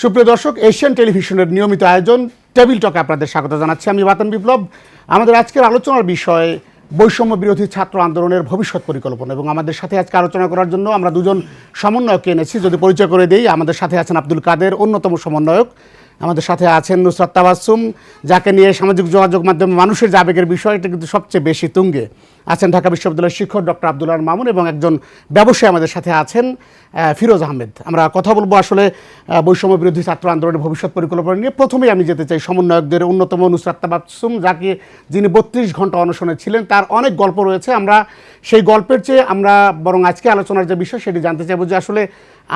সুপ্রিয় দর্শক, এশিয়ান টেলিভিশনের নিয়মিত আয়োজন টেবিল টকে আপনাদের স্বাগত জানাচ্ছি। আমি বাতন বিপ্লব। আমাদের আজকের আলোচনার বিষয় বৈষম্য বিরোধী ছাত্র আন্দোলনের ভবিষ্যৎ পরিকল্পনা, এবং আমাদের সাথে আজকে আলোচনা করার জন্য আমরা দুজন সমন্বয়ক এনেছি। যদি পরিচয় করে দিই, আমাদের সাথে আছেন আব্দুল কাদের, অন্যতম সমন্বয়ক। আমাদের সাথে আছেন নুসরাত তাবাসসুম, যাকে নিয়ে সামাজিক যোগাযোগ মাধ্যমে মানুষের যে আবেগের বিষয়টা কিন্তু সবচেয়ে বেশি তুঙ্গে। আছেন ঢাকা বিশ্ববিদ্যালয়ের শিক্ষক ডক্টর আব্দুল্লাহ মামুন, এবং একজন ব্যবসায়ী আমাদের সাথে আছেন ফিরোজ আহমেদ। আমরা কথা বলবো আসলে বৈষম্য বিরোধী ছাত্র আন্দোলনের ভবিষ্যৎ পরিকল্পনা নিয়ে। প্রথমেই আমি যেতে চাই সমন্বয়কদের অন্যতম নুসরাত তাবাসসুম, যিনি 32 ঘন্টা অনশনে ছিলেন। তার অনেক গল্প রয়েছে। আমরা সেই গল্পের চেয়ে আমরা বরং আজকে আলোচনার যে বিষয় সেটি জানতে চাইবো যে আসলে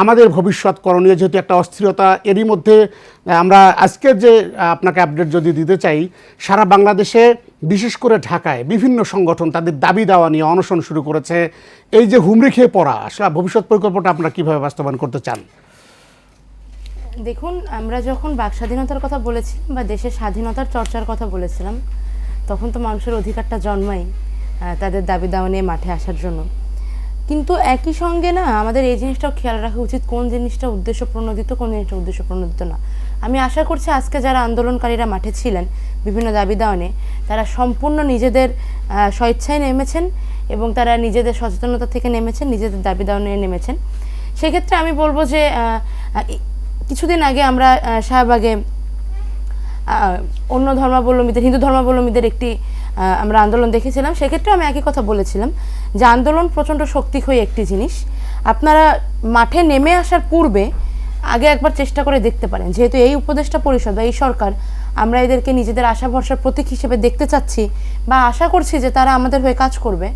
আমাদের ভবিষ্যৎ করণীয়, যেহেতু একটা অস্থিরতা, এরই মধ্যে আমরা আজকের যে আপনাকে আপডেট যদি দিতে চাই, সারা বাংলাদেশে বিশেষ করে ঢাকায় বিভিন্ন সংগঠন তাদের দাবি দাওয়া নিয়ে অনশন শুরু করেছে। এই যে হুমড়ি খেয়ে পড়া, আসলে ভবিষ্যৎ পরিকল্পনাটা আপনারা কীভাবে বাস্তবায়ন করতে চান? দেখুন, আমরা যখন বাক স্বাধীনতার কথা বলেছিলাম বা দেশের স্বাধীনতার চর্চার কথা বলেছিলাম, তখন তো মানুষের অধিকারটা জন্মায় তাদের দাবি দাওয়া নিয়ে মাঠে আসার জন্য। কিন্তু একই সঙ্গে না, আমাদের এই জিনিসটাও খেয়াল রাখা উচিত কোন জিনিসটা উদ্দেশ্য প্রণোদিত, কোন জিনিসটা উদ্দেশ্য প্রণোদিত না। আমি আশা করছি আজকে যারা আন্দোলনকারীরা মাঠে ছিলেন বিভিন্ন দাবি দাওয়া নিয়ে, তারা সম্পূর্ণ নিজেদের স্বেচ্ছায় নেমেছেন এবং তারা নিজেদের সচেতনতা থেকে নেমেছেন, নিজেদের দাবি দাওয়া নিয়ে নেমেছেন। সেক্ষেত্রে আমি বলবো যে কিছুদিন আগে আমরা শাহবাগে অন্য ধর্মাবলম্বীদের, হিন্দু ধর্মাবলম্বীদের একটি আমরা আন্দোলন দেখেছিলাম। সেক্ষেত্রেও আমি একই কথা বলেছিলাম যে আন্দোলন প্রচণ্ড শক্তিক্ষয়ী একটি জিনিস। আপনারা মাঠে নেমে আসার পূর্বে আগে একবার চেষ্টা করে দেখতে পারেন, যেহেতু এই উপদেষ্টা পরিষদ বা এই সরকার, আমরা এদেরকে নিজেদের আশা ভরসার প্রতীক হিসেবে দেখতে চাচ্ছি বা আশা করছি যে তারা আমাদের হয়ে কাজ করবে।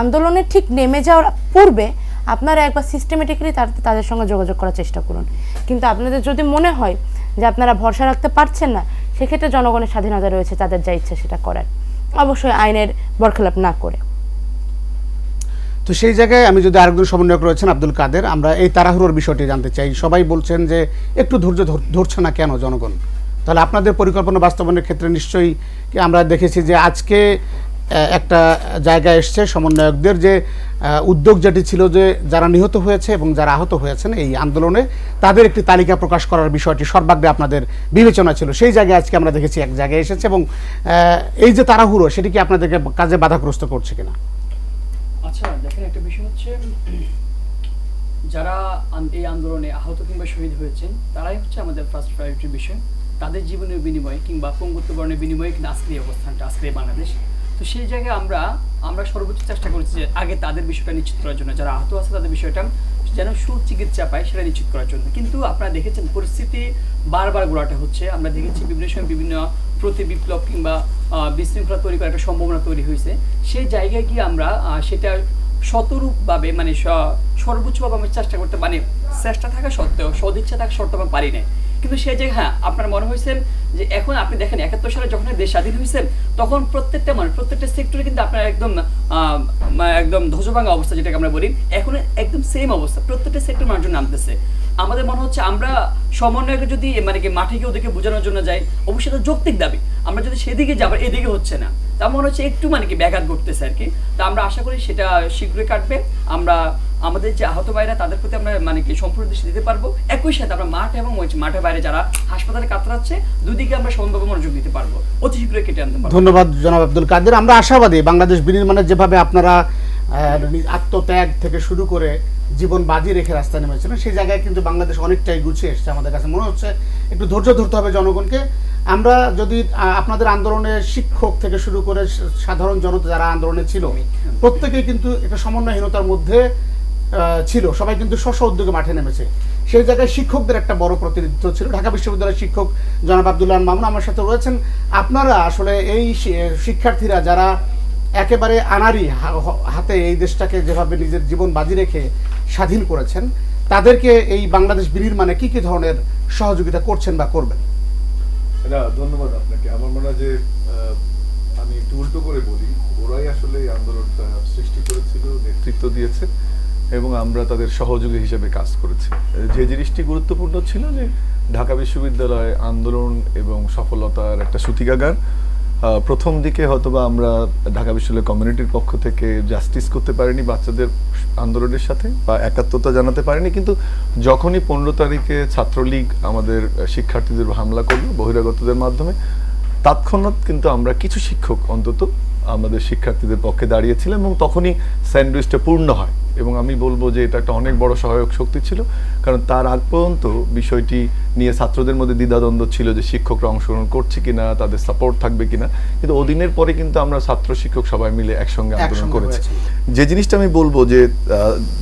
আন্দোলনের ঠিক নেমে যাওয়ার পূর্বে আপনারা একবার সিস্টেমেটিক্যালি তাদের সঙ্গে যোগাযোগ করার চেষ্টা করুন। কিন্তু আপনাদের যদি মনে হয় যে আপনারা ভরসা রাখতে পারছেন না, সেক্ষেত্রে জনগণের স্বাধীনতা রয়েছে তাদের যা ইচ্ছা সেটা করার, অবশ্যই আইনের বরখেলাপ না করে। তো সেই জায়গায় আমি যদি আরেকজন সমন্বয়ক রয়েছেন আব্দুল কাদের, আমরা এই তাড়াহুড়োর বিষয়টি জানতে চাই। সবাই বলছেন যে একটু ধৈর্য ধরছে না কেন জনগণ? তাহলে আপনাদের পরিকল্পনা বাস্তবায়নের ক্ষেত্রে নিশ্চয়ই আমরা দেখেছি যে আজকে একটা জায়গায় এসছে সমন্বয়কদের যে উদ্যোগ, যেটি ছিল যে যারা নিহত হয়েছে এবং যারা আহত হয়েছেন এই আন্দোলনে, তাদের একটি তালিকা প্রকাশ করার বিষয়টি সর্বাগ্রে আপনাদের বিবেচনা ছিল। সেই জায়গায় আজকে আমরা দেখেছি এক জায়গায় এসেছে, এবং এই যে তাড়াহুড়ো, সেটি কি আপনাদেরকে কাজে বাধাগ্রস্ত করছে কিনা? আচ্ছা, দেখেন, একটা বিষয় হচ্ছে যারা এই আন্দোলনে আহত কিংবা শহীদ হয়েছেন, তারাই হচ্ছে আমাদের ফার্স্ট প্রায়োরিটির বিষয়। তাদের জীবনের বিনিময়ে কিংবা পঙ্গুত্ব বর্ণের বিনিময়ে কিন্তু আজকের এই অবস্থানটা, আজকের বাংলাদেশ। তো সেই জায়গায় আমরা সর্বোচ্চ চেষ্টা করেছি যে আগে তাদের বিষয়টা নিশ্চিত করার জন্য, যারা আহত আছে তাদের বিষয়টা যেন সুচিকিৎসা পায় সেটা নিশ্চিত করার জন্য। কিন্তু আপনারা দেখেছেন পরিস্থিতি বারবার গোলাটা হচ্ছে। আমরা দেখেছি বিভিন্ন সময় বিভিন্ন প্রতি বিপ্লব কিংবা বিশৃঙ্খলা তৈরি করার একটা সম্ভাবনা তৈরি হয়েছে। সেই জায়গায় গিয়ে আমরা সেটা শতরূপভাবে মানে সর্বোচ্চভাবে আমরা চেষ্টা করতে, মানে চেষ্টা থাকা সত্ত্বেও, সদিচ্ছা থাকা সত্ত্বেও আমরা পারি না। কিন্তু সেই জায়গায় হ্যাঁ, আপনার মনে হয়েছে যে এখন আপনি দেখেন 71 সালে যখন দেশ স্বাধীন হয়েছে, তখন প্রত্যেকটা মানুষ, প্রত্যেকটা সেক্টরে কিন্তু আপনার একদম ধ্বজভাঙা অবস্থা যেটাকে আমরা বলি, এখন একদম সেম অবস্থা, প্রত্যেকটা সেক্টর মানুষজন নামতেছে। আমাদের মনে হচ্ছে আমরা সমন্বয়কে যদি মানে কি মাঠে গিয়ে ওদেরকে বোঝানোর জন্য যাই, অবশ্যই তো যৌক্তিক দাবি, আমরা যদি সেদিকে যাবো, এদিকে হচ্ছে না, তা মনে হচ্ছে একটু মানে কি ব্যাঘাত ঘটতেছে আর কি। তা আমরা আশা করি সেটা শীঘ্রই কাটবে। আমরা আমাদের যে আহত ভাইরা, তাদের প্রতি আমরা মানে কি সম্পূর্ণ দৃষ্টি দিতে পারবো। একই সাথে আমরা মাঠ এবং মাঠের বাইরে যারা হাসপাতালে কাতরাচ্ছে, দুদিকে আমরা সমানভাবে মনোযোগ দিতে পারবো, অতি শীঘ্রই কেটে আনতে পারবো। ধন্যবাদ জনাব আব্দুল কাদের। আমরা আশাবাদী বাংলাদেশ বিনির্মাণের যেভাবে আপনারা আত্মত্যাগ থেকে শুরু করে জীবন বাজি রেখে রাস্তায় নেমেছিলেন, সেই জায়গায় কিন্তু বাংলাদেশ অনেকটাই গুছিয়ে এসছে। আমাদের কাছে মনে হচ্ছে একটু ধৈর্য ধরতে হবে জনগণকে। আমরা যদি আপনাদের আন্দোলনে শিক্ষক থেকে শুরু করে সাধারণ জনতা যারা আন্দোলনে ছিল, প্রত্যেকেই কিন্তু একটা সমন্বয়হীনতার মধ্যে ছিল। সবাই কিন্তু স্ব উদ্যোগে মাঠে নেমেছে। সেই জায়গায় শিক্ষকদের একটা বড় প্রতিনিধিত্ব ছিল। ঢাকা বিশ্ববিদ্যালয়ের শিক্ষক জনাব আব্দুল্লাহ মামুন আমার সাথে রয়েছেন। আপনারা আসলে এই শিক্ষার্থীরা যারা একেবারে আনারি হাতে এই দেশটাকে যেভাবে নিজের জীবন বাজি রেখে স্বাধীন করেছেন, তাদেরকে এই বাংলাদেশ বিনির্মাণে কি কি ধরনের সহযোগিতা করছেন বা করবেন? ধন্যবাদ আপনাকে। আমার মনে হয় যে আমি একটু উল্টো করে বলি, ওরাই আসলে এই আন্দোলনটা সৃষ্টি করেছিল, নেতৃত্ব দিয়েছে, এবং আমরা তাদের সহযোগী হিসেবে কাজ করেছি। যে জিনিসটি গুরুত্বপূর্ণ ছিল যে ঢাকা বিশ্ববিদ্যালয় আন্দোলন এবং সফলতার একটা সূতিকাগার, প্রথম দিকে হয়তোবা আমরা ঢাকা বিশ্ববিদ্যালয় কমিউনিটির পক্ষ থেকে জাস্টিস করতে পারিনি বাচ্চাদের আন্দোলনের সাথে বা একাত্মতা জানাতে পারিনি, কিন্তু যখনই 15 তারিখে ছাত্রলীগ আমাদের শিক্ষার্থীদের হামলা করলো বহিরাগতদের মাধ্যমে, তৎক্ষণাৎ কিন্তু আমরা কিছু শিক্ষক অন্তত আমাদের শিক্ষার্থীদের পক্ষে দাঁড়িয়েছিলাম এবং তখনই স্যান্ডউইচটা পূর্ণ হয়। এবং আমি বলবো যে এটা একটা অনেক বড় সহায়ক শক্তি ছিল, কারণ তার আগ পর্যন্ত বিষয়টি নিয়ে ছাত্রদের মধ্যে দ্বিধাদ্বন্দ্ব ছিল যে শিক্ষকরা অংশগ্রহণ করছে কিনা, তাদের সাপোর্ট থাকবে কিনা, কিন্তু ওদিনের পরে কিন্তু আমরা ছাত্র শিক্ষক সবাই মিলে একসঙ্গে আন্দোলন করেছি। যে জিনিসটা আমি বলবো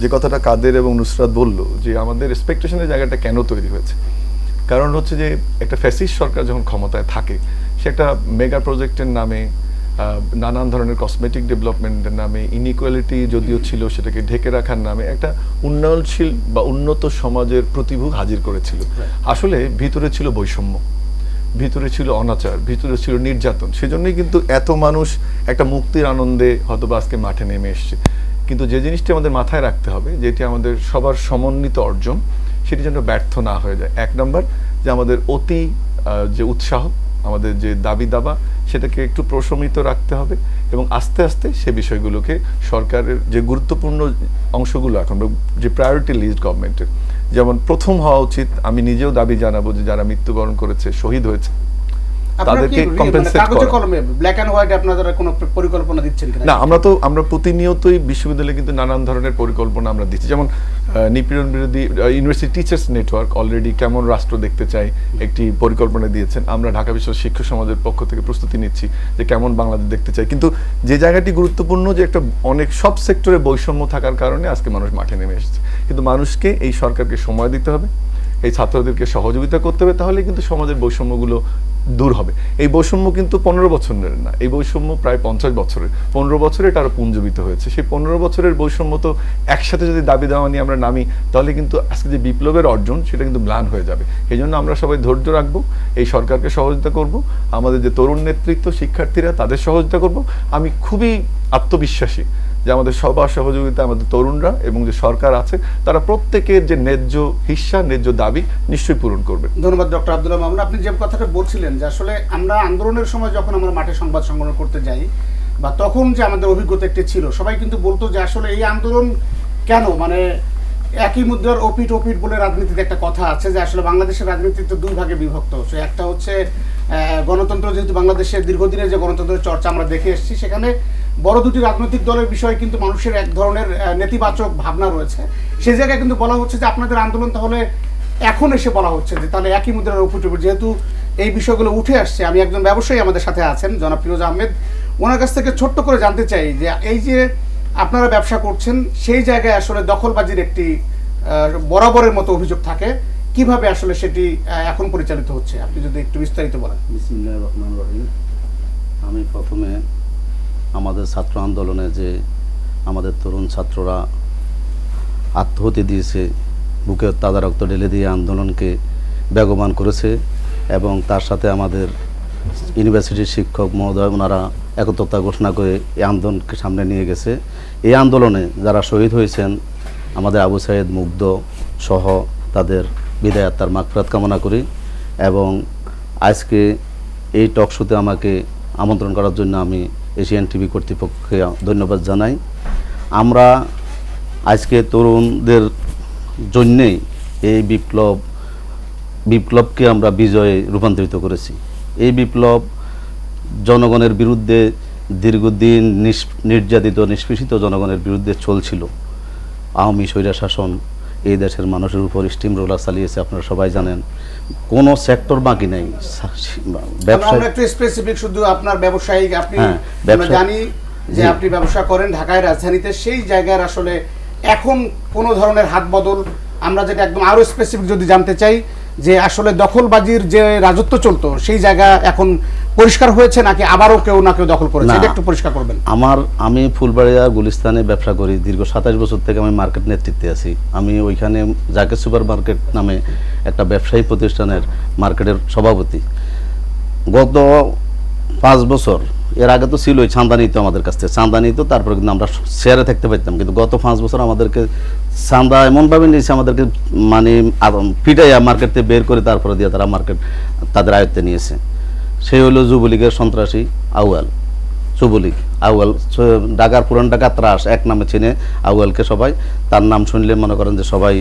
যে কথাটা কাদের এবং নুসরাত বলল যে আমাদের এক্সপেকটেশনের জায়গাটা কেন তৈরি হয়েছে, কারণ হচ্ছে যে একটা ফ্যাসিস্ট সরকার যখন ক্ষমতায় থাকে সে একটা মেগা প্রজেক্টের নামে, নানান ধরনের কসমেটিক ডেভেলপমেন্টের নামে, ইনইকুয়ালিটি যদিও ছিল সেটাকে ঢেকে রাখার নামে একটা উন্নয়নশীল বা উন্নত সমাজের প্রতিভূ হাজির করেছিল। আসলে ভিতরে ছিল বৈষম্য, ভিতরে ছিল অনাচার, ভিতরে ছিল নির্যাতন। সেজন্যই কিন্তু এত মানুষ একটা মুক্তির আনন্দে হয়তো বা আজকে মাঠে নেমে এসছে। কিন্তু যে জিনিসটি আমাদের মাথায় রাখতে হবে, যেটি আমাদের সবার সমন্বিত অর্জন, সেটি যেন ব্যর্থ না হয়ে যায়। এক নম্বর যে আমাদের অতি যে উৎসাহ, আমাদের যে দাবি দাবা, সেটাকে একটু প্রশমিত রাখতে হবে এবং আস্তে আস্তে সে বিষয়গুলোকে সরকারের যে গুরুত্বপূর্ণ অংশগুলো এখন যে প্রায়োরিটি লিস্ট গভর্নমেন্টের, যেমন প্রথম হওয়া উচিত, আমি নিজেও দাবি জানাবো যে যারা মৃত্যুবরণ করেছে, শহীদ হয়েছে, তাদেরকে কম্পেনসেট করা। কলমে ব্ল্যাক এন্ড হোয়াইট আপনারা কোনো পরিকল্পনা দিচ্ছেন কিনা? না, আমরা প্রতিনিয়তই বিশ্ববিদ্যালয়ে কিন্তু নানান ধরনের পরিকল্পনা আমরা দিচ্ছি। যেমন নিপীড়ন বিরোধী ইউনিভার্সিটি টিচার্স নেটওয়ার্ক অলরেডি কেমন রাষ্ট্র দেখতে চাই একটি পরিকল্পনা দিয়েছেন। আমরা ঢাকা বিশ্ববিদ্যালয় শিক্ষক সমাজের পক্ষ থেকে প্রস্তুতি নিচ্ছি যে কেমন বাংলাদেশ দেখতে চাই। কিন্তু যে জায়গাটি গুরুত্বপূর্ণ, যে একটা অনেক সব সেক্টরে বৈষম্য থাকার কারণে আজকে মানুষ মাঠে নেমে এসেছে। কিন্তু মানুষকে, এই সরকারকে সময় দিতে হবে, এই ছাত্রদেরকে সহযোগিতা করতে হবে, তাহলে কিন্তু সমাজের বৈষম্যগুলো দূর হবে। এই বৈষম্য কিন্তু 15 বছরের না, এই বৈষম্য প্রায় 50 বছরের। 15 বছরে এটা আরো পুঞ্জীবিত হয়েছে। সেই 15 বছরের বৈষম্য তো একসাথে যদি দাবি দেওয়া নিয়ে আমরা নামি, তাহলে কিন্তু আজকে যে বিপ্লবের অর্জন সেটা কিন্তু ম্লান হয়ে যাবে। এই জন্য আমরা সবাই ধৈর্য রাখবো, এই সরকারকে সহযোগিতা করব, আমাদের যে তরুণ নেতৃত্ব, শিক্ষার্থীরা, তাদের সহযোগিতা করব। আমি খুবই আত্মবিশ্বাসী যে আমাদের সবার সহযোগিতা, আমাদের তরুণরা এবং যে সরকার আছে, তারা প্রত্যেকের যে ন্যায্য হিস্সা, ন্যায্য দাবি নিশ্চয়ই পূরণ করবে। ধন্যবাদ ডক্টর আব্দুল্লাহ মামুন। আপনি যে কথাটা বলছিলেন যে আসলে আমরা আন্দোলনের সময় যখন আমরা মাঠে সংবাদ সংগ্রহ করতে যাই, বা তখন যে আমাদের অভিজ্ঞতা একটি ছিল, সবাই কিন্তু বলতো যে আসলে এই আন্দোলন কেন, মানে একই মুদ্রার ওপিট ওপিট বলে রাজনীতিতে একটা কথা আছে যে আসলে বাংলাদেশের রাজনীতিতে দুই ভাগে বিভক্ত হচ্ছে। একটা হচ্ছে গণতন্ত্র, যেহেতু বাংলাদেশের দীর্ঘদিনের যে গণতন্ত্রের চর্চা আমরা দেখে এসেছি, সেখানে বড় দুটি রাজনৈতিক দলের বিষয়ে কিন্তু মানুষের এক ধরনের নেতিবাচক ভাবনা রয়েছে। সেই জায়গায় কিন্তু বলা হচ্ছে যে আপনাদের আন্দোলন তাহলে এখন এসে বলা হচ্ছে যে তাহলে একই মুদ্রার ওপিট ওপিট, যেহেতু এই বিষয়গুলো উঠে আসছে। আমি একজন ব্যবসায়ী আমাদের সাথে আছেন, জনাব ফিরোজ আহমেদ, ওনার কাছ থেকে ছোট্ট করে জানতে চাই যে এই যে আপনারা ব্যবসা করছেন, সেই জায়গায় আসলে দখলবাজির একটি বরাবরের মতো অভিযোগ থাকে, কিভাবে আসলে সেটি এখন পরিচালিত হচ্ছে, আপনি যদি একটু বিস্তারিত বলেন। বিসমিল্লাহির রহমানির রহিম। আমি প্রথমে আমাদের ছাত্র আন্দোলনে যে আমাদের তরুণ ছাত্ররা আত্মহতি দিয়েছে, বুকে তাজা রক্ত ঢেলে দিয়ে আন্দোলনকে বেগবান করেছে, এবং তার সাথে আমাদের ইউনিভার্সিটির শিক্ষক মহোদয়, ওনারা একত্রতা ঘোষণা করে এই আন্দোলনকে সামনে নিয়ে গেছে। এই আন্দোলনে যারা শহীদ হয়েছেন, আমাদের আবু সাইদ, মুগ্ধ সহ, তাদের বিদায় আত্মার মাগফিরাত কামনা করি। এবং আজকে এই টক শোতে আমাকে আমন্ত্রণ করার জন্য আমি এশিয়ান টিভি কর্তৃপক্ষকে ধন্যবাদ জানাই। আমরা আজকে তরুণদের জন্যেই এই বিপ্লবকে আমরা বিজয়ে রূপান্তরিত করেছি। এই বিপ্লব জনগণের বিরুদ্ধে, দীর্ঘদিন নির্যাতিত নিষ্পেষিত জনগণের বিরুদ্ধে চলছিল। আওয়ামী স্বৈরশাসন এই দেশের মানুষের উপর স্টিম রোলার চালিয়েছে, আপনারা সবাই জানেন। কোনো সেক্টর বাকি নেই। আমরা একটু স্পেসিফিক শুধু আপনার ব্যবসায়িক, আপনি আমরা জানি যে আপনি ব্যবসা করেন ঢাকায় রাজধানীতে, সেই জায়গার আসলে এখন কোনো ধরনের হাত বদল, আমরা যেটা একদম আরো স্পেসিফিক যদি জানতে চাই যে আসলে দখলবাজির যে রাজত্ব চলতো, সেই জায়গা এখন পরিষ্কার হয়েছে নাকি আবারও কেউ না কেউ দখল করেছে, এটা একটু পরিষ্কার করবেন। আমি ফুলবাড়িয়া গুলিস্তানে ব্যবসা করি, দীর্ঘ 27 বছর থেকে আমি মার্কেট নেতৃত্বে আছি। আমি ওইখানে জাকের সুপার মার্কেট নামে একটা ব্যবসায়ী প্রতিষ্ঠানের মার্কেটের সভাপতি। গত 5 বছর, এর আগে তো ছিল ওই চাঁদা নিত আমাদের কাছ থেকে, চাঁদা নিত, তারপরে কিন্তু আমরা শেয়ারে থাকতে পারতাম। কিন্তু গত 5 বছর আমাদেরকে চাঁদা এমনভাবে নিয়েছে, আমাদেরকে মানে পিটাইয়া মার্কেট থেকে বের করে তারপরে দিয়ে তারা মার্কেট তাদের আয়ত্তে নিয়েছে। সে হলো যুবলীগের সন্ত্রাসী আউয়াল, যুবলীগ আউয়াল, ঢাকার পুরান ঢাকা ত্রাস এক নামে চিনে আউয়ালকে সবাই। তার নাম শুনলে মনে করেন যে সবাই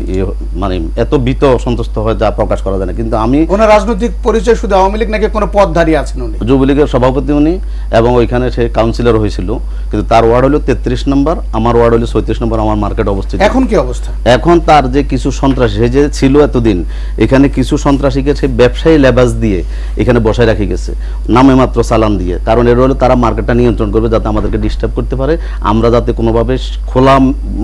মানে এত ভীত সন্তুষ্ট হয় যা প্রকাশ করা যায় না। কিন্তু আমি ওনার রাজনৈতিক পরিচয় শুধু আওয়ামী লীগ নাকি কোনো পদধারী আছেন উনি? যুবলীগের সভাপতি উনি, এবং ওইখানে সে কাউন্সিলর হয়েছিল, কিন্তু তার ওয়ার্ড হলো 33 নম্বর, আমার ওয়ার্ড হলো 36 নম্বর, আমার মার্কেট অবস্থিত। এখন কি অবস্থা? এখন তার যে কিছু সন্ত্রাসী, সে যে ছিল এতদিন এখানে, কিছু সন্ত্রাসীকে সে ব্যবসায়ী লেবাস দিয়ে এখানে বসায় রাখি গেছে, নামে মাত্র চালান দিয়ে। কারণ এর হলো তারা মার্কেটটা নিয়ন্ত্রণ করবে, যাতে আমাদেরকে ডিস্টার্ব করতে পারে, আমরা যাতে কোনোভাবে খোলা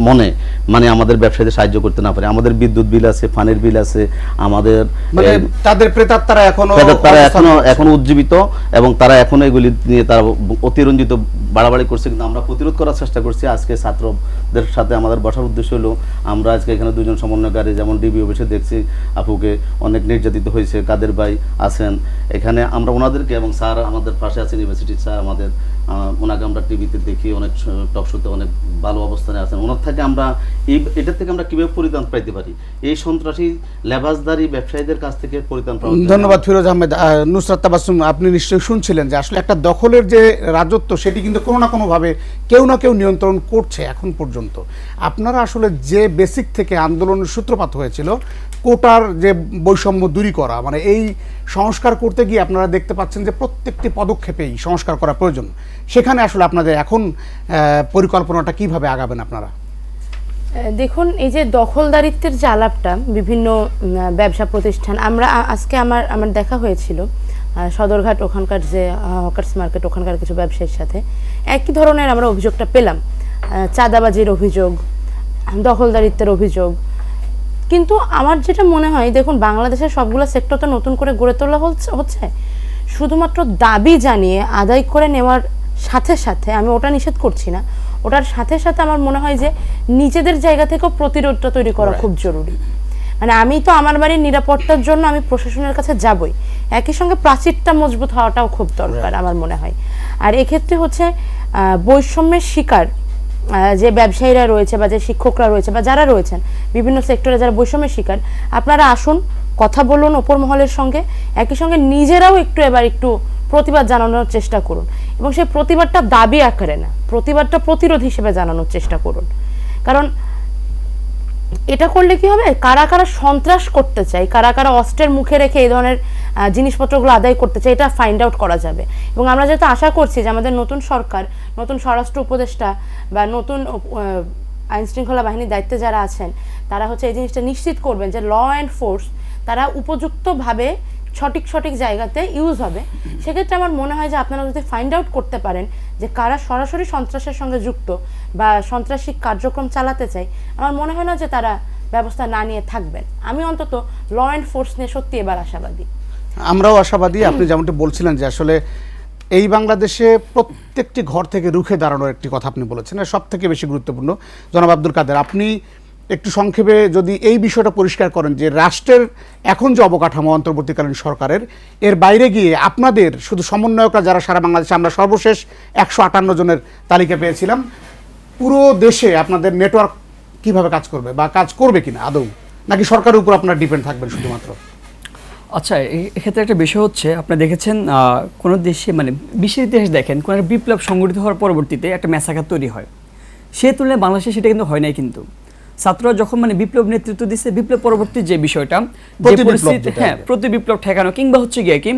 মনে মানে আমাদের ব্যবসায়ীদের সাহায্য করতে না পারে। আমাদের বিদ্যুৎ বিল আছে, পানির বিল আছে, আমাদের মানে তাদের প্রেতাত্মারা এখনো উজ্জীবিত, এবং তারা এখনো এগুলি নিয়ে তারা অতিরঞ্জিত বাড়াবাড়ি করছে। কিন্তু আমরা প্রতিরোধ করার চেষ্টা করছি। আজকে ছাত্রদের সাথে আমাদের বসার উদ্দেশ্য হলো, আমরা আজকে এখানে দুজন সমন্বয়কারী, যেমন ডিবি অফিসে দেখছি আপুকে অনেক নির্যাতিত হয়েছে, কাদের ভাই আছেন এখানে, আমরা ওনাদেরকে, এবং স্যার আমাদের পাশে আছেন ইউনিভার্সিটির স্যার আমাদের, ওনাকে আমরা টিভিতে দেখি, অনেক টক শোতে অনেক ভালো অবস্থানে আছেন। ওনার থেকে আমরা এটার থেকে আমরা কিভাবে পরিত্রাণ পাইতে পারি, এই সন্ত্রাসী লেবাসদারি ব্যবসায়ীদের কাছ থেকে পরিত্রাণ পাওয়া। ধন্যবাদ ফিরোজ আহমেদ। নুসরাত তাবাসসুম, আপনি নিশ্চয়ই শুনছিলেন যে আসলে একটা দখলের যে রাজত্ব, সেটি কিন্তু কোনো না কোনোভাবে কেউ না কেউ নিয়ন্ত্রণ করছে এখন পর্যন্ত। আপনারা আসলে যে বেসিক থেকে আন্দোলনের সূত্রপাত হয়েছিল, কোটার যে বৈষম্য দূরী করা, মানে এই সংস্কার করতে গিয়ে আপনারা দেখতে পাচ্ছেন যে প্রত্যেকটি পদক্ষেপেই সংস্কার করা প্রয়োজন। সেখানে আসলে আপনাদের এখন পরিকল্পনাটা কিভাবে আগাবেন আপনারা? দেখুন, এই যে দখলদারিত্বের যে আলাপটা, বিভিন্ন ব্যবসা প্রতিষ্ঠান, আমরা আজকে আমার দেখা হয়েছিল সদরঘাট, ওখানকার যে হকার্স মার্কেট, ওখানকার কিছু ব্যবসায়ীর সাথে একই ধরনের আমরা অভিযোগটা পেলাম, চাঁদাবাজির অভিযোগ, দখলদারিত্বের অভিযোগ। কিন্তু আমার যেটা মনে হয়, দেখুন বাংলাদেশের সবগুলো সেক্টর তো নতুন করে গড়ে তোলা হচ্ছে, শুধুমাত্র দাবি জানিয়ে আদায় করে নেওয়ার সাথে সাথে, আমি ওটা নিষেধ করছি না, ওটার সাথে সাথে আমার মনে হয় যে নিজেদের জায়গা থেকেও প্রতিরোধটা তৈরি করা খুব জরুরি। মানে আমি তো আমার বাড়ির নিরাপত্তার জন্য আমি প্রশাসনের কাছে যাবই, একই সঙ্গে প্রাচীরটা মজবুত হওয়াটাও খুব দরকার আমার মনে হয়। আর এক্ষেত্রে হচ্ছে বৈষম্যের শিকার যে ব্যবসায়ীরা রয়েছে, বা যে শিক্ষকরা রয়েছে, বা যারা রয়েছেন বিভিন্ন সেক্টরে যারা বৈষম্যের শিকার, আপনারা আসুন, কথা বলুন ওপর মহলের সঙ্গে, একই সঙ্গে নিজেরাও একটু প্রতিবাদ জানানোর চেষ্টা করুন, এবং সেই প্রতিবাদটা দাবি আকারে না, প্রতিবাদটা প্রতিরোধ হিসেবে জানানোর চেষ্টা করুন। কারণ এটা করলে কি হবে, কারা কারা সন্ত্রাস করতে চায়, কারা কারা অস্ত্রের মুখে রেখে এই ধরনের জিনিসপত্রগুলো আদায় করতে চায়, এটা ফাইন্ড আউট করা যাবে। এবং আমরা যেহেতু আশা করছি যে আমাদের নতুন সরকার, নতুন স্বরাষ্ট্র উপদেষ্টা বা নতুন আইন শৃঙ্খলা বাহিনীর দায়িত্বে যারা আছেন, তারা হচ্ছে এই জিনিসটা নিশ্চিত করবেন যে ল অ্যান্ড ফোর্স তারা উপযুক্তভাবে সঠিক জায়গাতে ইউজ হবে। সেক্ষেত্রে আমার মনে হয় যে আপনারা যদি ফাইন্ড আউট করতে পারেন যে কারা সরাসরি সন্ত্রাসের সঙ্গে যুক্ত বা সন্ত্রাসী কার্যক্রম চালাতে চায়, আমার মনে হয় না যে তারা ব্যবস্থা না নিয়ে থাকবেন। আমি অন্তত ল অ্যান্ড ফোর্স নিয়ে সত্যি এবার আশাবাদী। আমরাও আশাবাদী। আপনি যেমনটি বলছিলেন যে আসলে এই বাংলাদেশে প্রত্যেকটি ঘর থেকে রুখে দাঁড়ানোর একটি কথা আপনি বলেছেন, সব থেকে বেশি গুরুত্বপূর্ণ। জনাব আব্দুল কাদের, আপনি একটু সংক্ষেপে যদি এই বিষয়টা পরিষ্কার করেন যে রাষ্ট্রের এখন যে অবকাঠামো অন্তর্বর্তীকালীন সরকারের, এর বাইরে গিয়ে আপনাদের শুধু সমন্বয়করা যারা সারা বাংলাদেশে, আমরা সর্বশেষ 158 জনের তালিকা পেয়েছিলাম, পুরো দেশে আপনাদের নেটওয়ার্ক কিভাবে কাজ করবে বা কাজ করবে কিনা আদৌ, নাকি সরকারের উপর আপনারা ডিপেন্ড থাকবেন শুধুমাত্র? আচ্ছা, এক্ষেত্রে একটা বিষয় হচ্ছে, আপনারা দেখেছেন কোনো দেশে, মানে বিশ্বের ইতিহাস দেখেন, কোনো একটা বিপ্লব সংগঠিত হওয়ার পরবর্তীতে একটা ম্যাসাকার তৈরি হয়, সে তুলনায় বাংলাদেশে সেটা কিন্তু হয় নাই। কিন্তু ছাত্ররা যখন মানে বিপ্লব নেতৃত্ব দিচ্ছে, বিপ্লব পরবর্তী যে বিষয়টা, যে পরিস্থিতি, হ্যাঁ, প্রতি বিপ্লব ঠেকানো, কিংবা হচ্ছে গিয়ে কি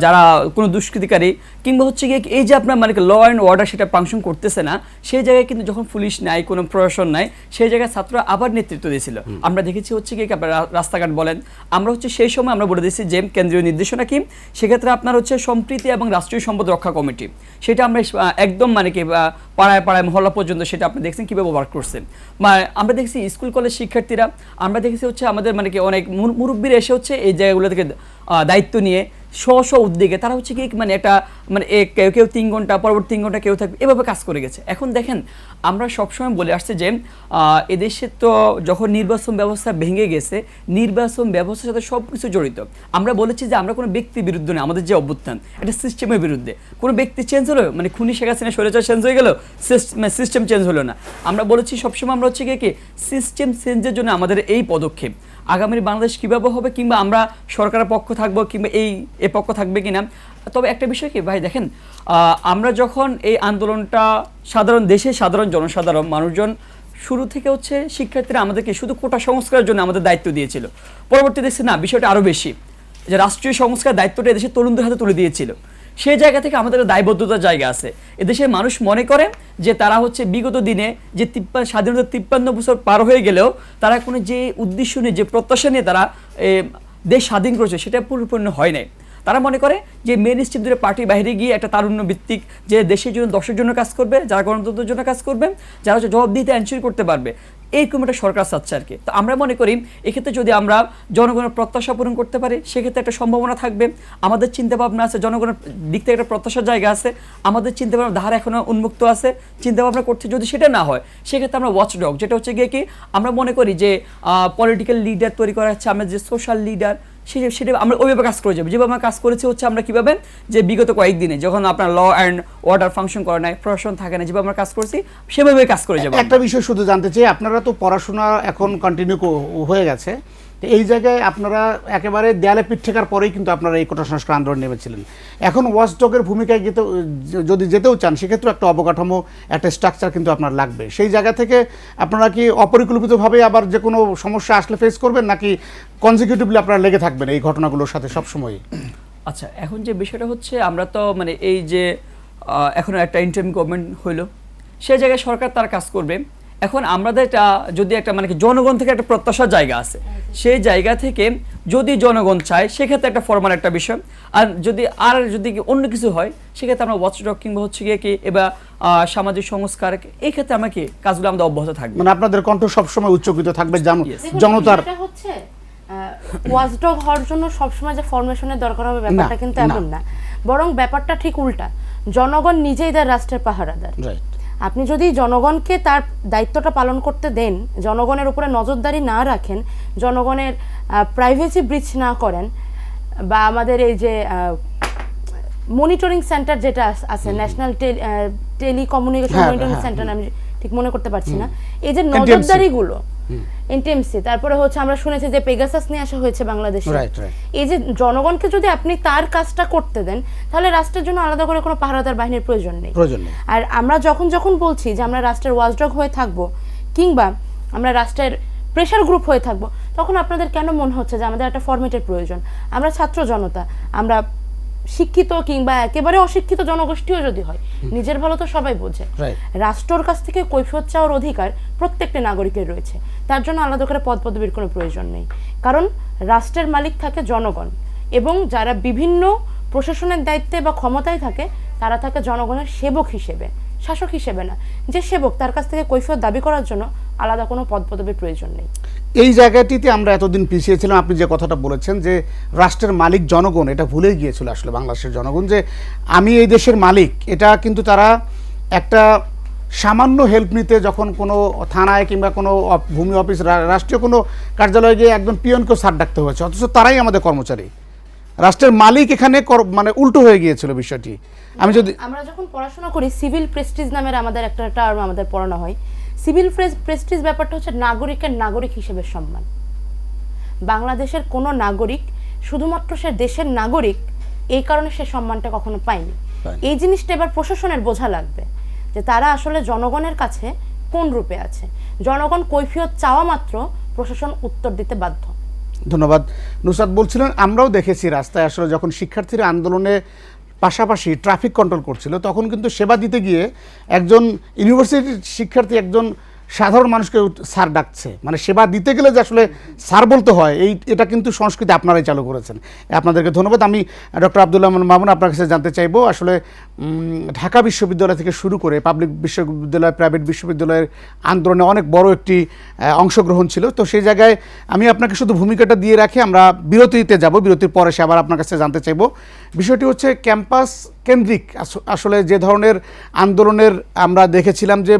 যারা কোনো দুষ্কৃতিকারী, কিংবা হচ্ছে গিয়ে এই যে আপনার মানে ল অ্যান্ড অর্ডার সেটা ফাংশন করতেছে না, সেই জায়গায় কিন্তু যখন পুলিশ নাই, কোনো প্রশাসন নাই, সেই জায়গায় ছাত্ররা আবার নেতৃত্ব দিয়েছিল। আমরা দেখেছি হচ্ছে গিয়ে আপনার রাস্তাঘাট বলেন, আমরা হচ্ছে সেই সময় আমরা বলে দিয়েছি যে কেন্দ্রীয় নির্দেশনা কি, সেক্ষেত্রে আপনার হচ্ছে সম্প্রীতি এবং রাষ্ট্রীয় সম্পদ রক্ষা কমিটি, সেটা আমরা একদম মানে কি পাড়ায় পাড়ায় মহল্লা পর্যন্ত সেটা আপনি দেখছেন কীভাবে ওয়ার্ক করছে। আমরা দেখছি স্কুল কলেজ শিক্ষার্থীরা, আমরা দেখেছি হচ্ছে আমাদের মানে কি অনেক মুরব্বীরা এসে হচ্ছে এই জায়গাগুলো থেকে দায়িত্ব নিয়ে স্ব উদ্যোগে তারা হচ্ছে কি মানে একটা মানে কেউ 3 ঘন্টা, পরবর্তী 3 ঘন্টা কেউ থাকবে, এভাবে কাজ করে গেছে। এখন দেখেন, আমরা সবসময় বলে আসছে যে এদেশে তো যখন নির্বাচন ব্যবস্থা ভেঙে গেছে, নির্বাচন ব্যবস্থার সাথে সব কিছু জড়িত। আমরা বলেছি যে আমরা কোনো ব্যক্তির বিরুদ্ধে না, আমাদের যে অভ্যুত্থান এটা সিস্টেমের বিরুদ্ধে। কোনো ব্যক্তি চেঞ্জ হলো, মানে খুনি শেখ হাসিনা স্বৈরাচার চেঞ্জ হয়ে গেল, সিস্টেম চেঞ্জ হলো না। আমরা বলেছি সবসময় আমরা হচ্ছে কি সিস্টেম চেঞ্জের জন্য আমাদের এই পদক্ষেপ। আগামীর বাংলাদেশ কীভাবে হবে, কিংবা আমরা সরকারের পক্ষ থাকবো কিংবা এ পক্ষ থাকবে কিনা। তবে একটা বিষয় কি ভাই দেখেন, আমরা যখন এই আন্দোলনটা সাধারণ জনসাধারণ মানুষজন শুরু থেকে হচ্ছে শিক্ষার্থীরা আমাদেরকে শুধু কোটা সংস্কারের জন্য আমাদের দায়িত্ব দিয়েছিল, পরবর্তী দেখছি না বিষয়টা আরও বেশি, যে রাষ্ট্রীয় সংস্কার দায়িত্বটা এদেশের তরুণদের হাতে তুলে দিয়েছিল। সেই জায়গা থেকে আমাদের দায়বদ্ধতার জায়গা আছে। এদেশের মানুষ মনে করে যে তারা হচ্ছে বিগত দিনে যে স্বাধীনতা 53 বছর পার হয়ে গেলেও তারা কোনো যে উদ্দেশ্য নিয়ে, যে প্রত্যাশা নিয়ে তারা দেশ স্বাধীন করেছে সেটা পরিপূর্ণ হয় নাই। তারা মনে করে যে মেন স্ট্রিম ধরে পার্টির বাইরে গিয়ে একটা তারুণ্য ভিত্তিক যে দেশের জন্য, দশের জন্য কাজ করবে, যারা গণতন্ত্রের জন্য কাজ করবে, যারা হচ্ছে জবাবদিহিতে এনশিওর করতে পারবে, এইরকম একটা সরকার চাচ্ছে আর কি। তো আমরা মনে করি এক্ষেত্রে যদি আমরা জনগণের প্রত্যাশা পূরণ করতে পারি সেক্ষেত্রে একটা সম্ভাবনা থাকবে। আমাদের চিন্তাভাবনা আছে, জনগণের দিক থেকে একটা প্রত্যাশার জায়গা আছে, আমাদের চিন্তাভাবনা ধারা এখনও উন্মুক্ত আছে, চিন্তাভাবনা করতে যদি সেটা না হয় সেক্ষেত্রে আমরা ওয়াচডগ, যেটা হচ্ছে গিয়ে কি আমরা মনে করি যে পলিটিক্যাল লিডার তৈরি করা হচ্ছে, আমরা যে সোশ্যাল লিডার সেটা আমরা ওইভাবে কাজ করে যাবো। যেভাবে আমরা কাজ করেছি হচ্ছে আমরা কীভাবে, যে বিগত কয়েকদিনে যখন আপনার ল অ্যান্ড অর্ডার ফাংশন করে নাই, প্রশাসন থাকে না, যেভাবে আমরা কাজ করছি সেভাবে কাজ করে যাবো। একটা বিষয় শুধু জানতে চাই, আপনারা তো পড়াশোনা এখন কন্টিনিউ হয়ে গেছে, তো এই জায়গায় আপনারা একেবারে দেয়ালে পিঠ ঠেকার পরেই কিন্তু আপনারা এই কোটা সংস্কার আন্দোলন নেমেছিলেন। এখন ওয়াচডগের ভূমিকায় যদি যেতেও চান সেক্ষেত্রে একটা অবকাঠামো, একটা স্ট্রাকচার কিন্তু আপনার লাগবে। সেই জায়গা থেকে আপনারা কি অপরিকল্পিতভাবে আবার যে কোনো সমস্যা আসলে ফেস করবেন, নাকি কনজিকিউটিভলি আপনারা লেগে থাকবেন এই ঘটনাগুলোর সাথে সবসময়? আচ্ছা, এখন যে বিষয়টা হচ্ছে আমরা তো মানে এই যে এখন একটা ইন্টারিম গভর্নমেন্ট হইলো, সেই জায়গায় সরকার তার কাজ করবে। এখন আমাদের যদি একটা মানে জনগণ থেকে একটা প্রত্যাশার জায়গা আছে, সেই জায়গা থেকে যদি জনগণ চায় সেক্ষেত্রে একটা ফরমাল একটা বিষয়, আর যদি অন্য কিছু হয় সেক্ষেত্রে আমরা ওয়াচডগ কিংবা হচ্ছে গিয়ে কি এবার সামাজিক সংস্কার, এই ক্ষেত্রে আমরা কি কাজগুলো আমাদের অব্যাহত থাকবে। মানে আপনাদের কণ্ঠ সবসময় উচ্চকিত থাকবে দেখুন, জনতার। এটা হচ্ছে ওয়াচডগ হওয়ার জন্য সবসময় যে ফরমেশনের দরকার হবে ব্যাপারটা কিন্তু এমন না, বরং ব্যাপারটা ঠিক উল্টা। জনগণ নিজেই তার রাষ্ট্রের পাহারাদার। আপনি যদি জনগণকে তার দায়িত্বটা পালন করতে দেন, জনগণের উপরে নজরদারি না রাখেন, জনগণের প্রাইভেসি ব্রিচ না করেন, বা আমাদের এই যে মনিটরিং সেন্টার যেটা আছে, ন্যাশনাল টেলিকমিউনিকেশন মনিটরিং সেন্টার, আমি ঠিক মনে করতে পারছি না, এই যে নজরদারিগুলো, এনটিএমসি, তারপরে হচ্ছে আমরা শুনেছি যে পেগাসাস নিয়ে আসা হয়েছে বাংলাদেশে। এই যে জনগণকে যদি আপনি তার কাজটা করতে দেন, তাহলে রাষ্ট্রের জন্য আলাদা করে কোনো পাহারাদার বাহিনীর প্রয়োজন নেই। আর আমরা যখন বলছি যে আমরা রাষ্ট্রের ওয়াচডগ হয়ে থাকবো কিংবা আমরা রাষ্ট্রের প্রেশার গ্রুপ হয়ে থাকবো, তখন আপনাদের কেন মনে হচ্ছে যে আমাদের একটা ফরম্যাটের প্রয়োজন? আমরা ছাত্র জনতা, আমরা শিক্ষিত কিংবা একেবারে অশিক্ষিত জনগোষ্ঠীও যদি হয়, নিজের ভালো তো সবাই বোঝে। রাষ্ট্রের কাছ থেকে কৈফিয়ত চাওয়ার অধিকার প্রত্যেকটা নাগরিকের রয়েছে, তার জন্য আলাদা করে পদ পদবীর কোনো প্রয়োজন নেই। কারণ রাষ্ট্রের মালিক থাকে জনগণ, এবং যারা বিভিন্ন প্রশাসনের দায়িত্বে বা ক্ষমতায় থাকে তারা থাকে জনগণের সেবক হিসেবে, শাসক হিসেবে না। যে সেবক, তার কাছ থেকে কৈফিয়ত দাবি করার জন্য আলাদা কোনো পদ পদবীর প্রয়োজন নেই। এই জায়গাটিতে আমরা এতদিন পিছিয়ে ছিলাম। আপনি যে কথাটা বলেছেন যে রাষ্ট্রের মালিক জনগণ, এটা ভুলে গিয়েছিল আসলে বাংলাদেশের জনগণ, যে আমি এই দেশের মালিক। এটা কিন্তু তারা একটা সামান্য হেল্প নিতে যখন কোনো থানায় কিংবা কোনো ভূমি অফিস, রাষ্ট্রীয় কোনো কার্যালয়ে গিয়ে একজন পিয়নকেও স্যার ডাকতে হয়েছে, অথচ তারাই আমাদের কর্মচারী। রাষ্ট্রের মালিক এখানে মানে উল্টো হয়ে গিয়েছিল বিষয়টি। আমরা যখন পড়াশোনা করি, সিভিল প্রেস্টিজ নামের আমাদের একটা টার্ম আমাদের পড়ানো হয়। সিভিল প্রেস্টিজ ব্যাপারটা হচ্ছে নাগরিকের নাগরিক হিসেবে সম্মান। বাংলাদেশের কোনো নাগরিক শুধুমাত্র সে দেশের নাগরিক এই কারণে সে সম্মানটা কখনো পায়নি। এই জিনিসটা এবার প্রশাসনের বোঝা লাগবে যে তারা আসলে জনগণের কাছে কোন রূপে আছে। জনগণ কৈফিয়ত চাওয়া মাত্র প্রশাসন উত্তর দিতে বাধ্য। ধন্যবাদ। নুসরাত বলছিলেন, আমরাও দেখেছি রাস্তায় আসলে যখন শিক্ষার্থীরা আন্দোলনে পাশাপাশি ট্রাফিক কন্ট্রোল করছিল, তখন কিন্তু সেবা দিতে গিয়ে একজন ইউনিভার্সিটির শিক্ষার্থী একজন সাধারণ মানুষকে স্যার ডাকছে। মানে সেবা দিতে গেলে যে আসলে স্যার বলতে হয়, এটা কিন্তু সংস্কৃতি আপনারাই চালু করেছেন। আপনাদেরকে ধন্যবাদ। আমি ডক্টর আব্দুল্লাহ মামুন আপনার কাছে জানতে চাইবো, আসলে ঢাকা বিশ্ববিদ্যালয় থেকে শুরু করে পাবলিক বিশ্ববিদ্যালয়, প্রাইভেট বিশ্ববিদ্যালয়ের আন্দোলনে অনেক বড় একটি অংশগ্রহণ ছিল। তো সেই জায়গায় আমি আপনাকে শুধু ভূমিকাটা দিয়ে রাখি, আমরা বিরতিতে যাব, বিরতির পরে সে আবার আপনার কাছে জানতে চাইবো। বিষয়টি হচ্ছে ক্যাম্পাস কেন্দ্রিক আসলে যে ধরনের আন্দোলনের আমরা দেখেছিলাম যে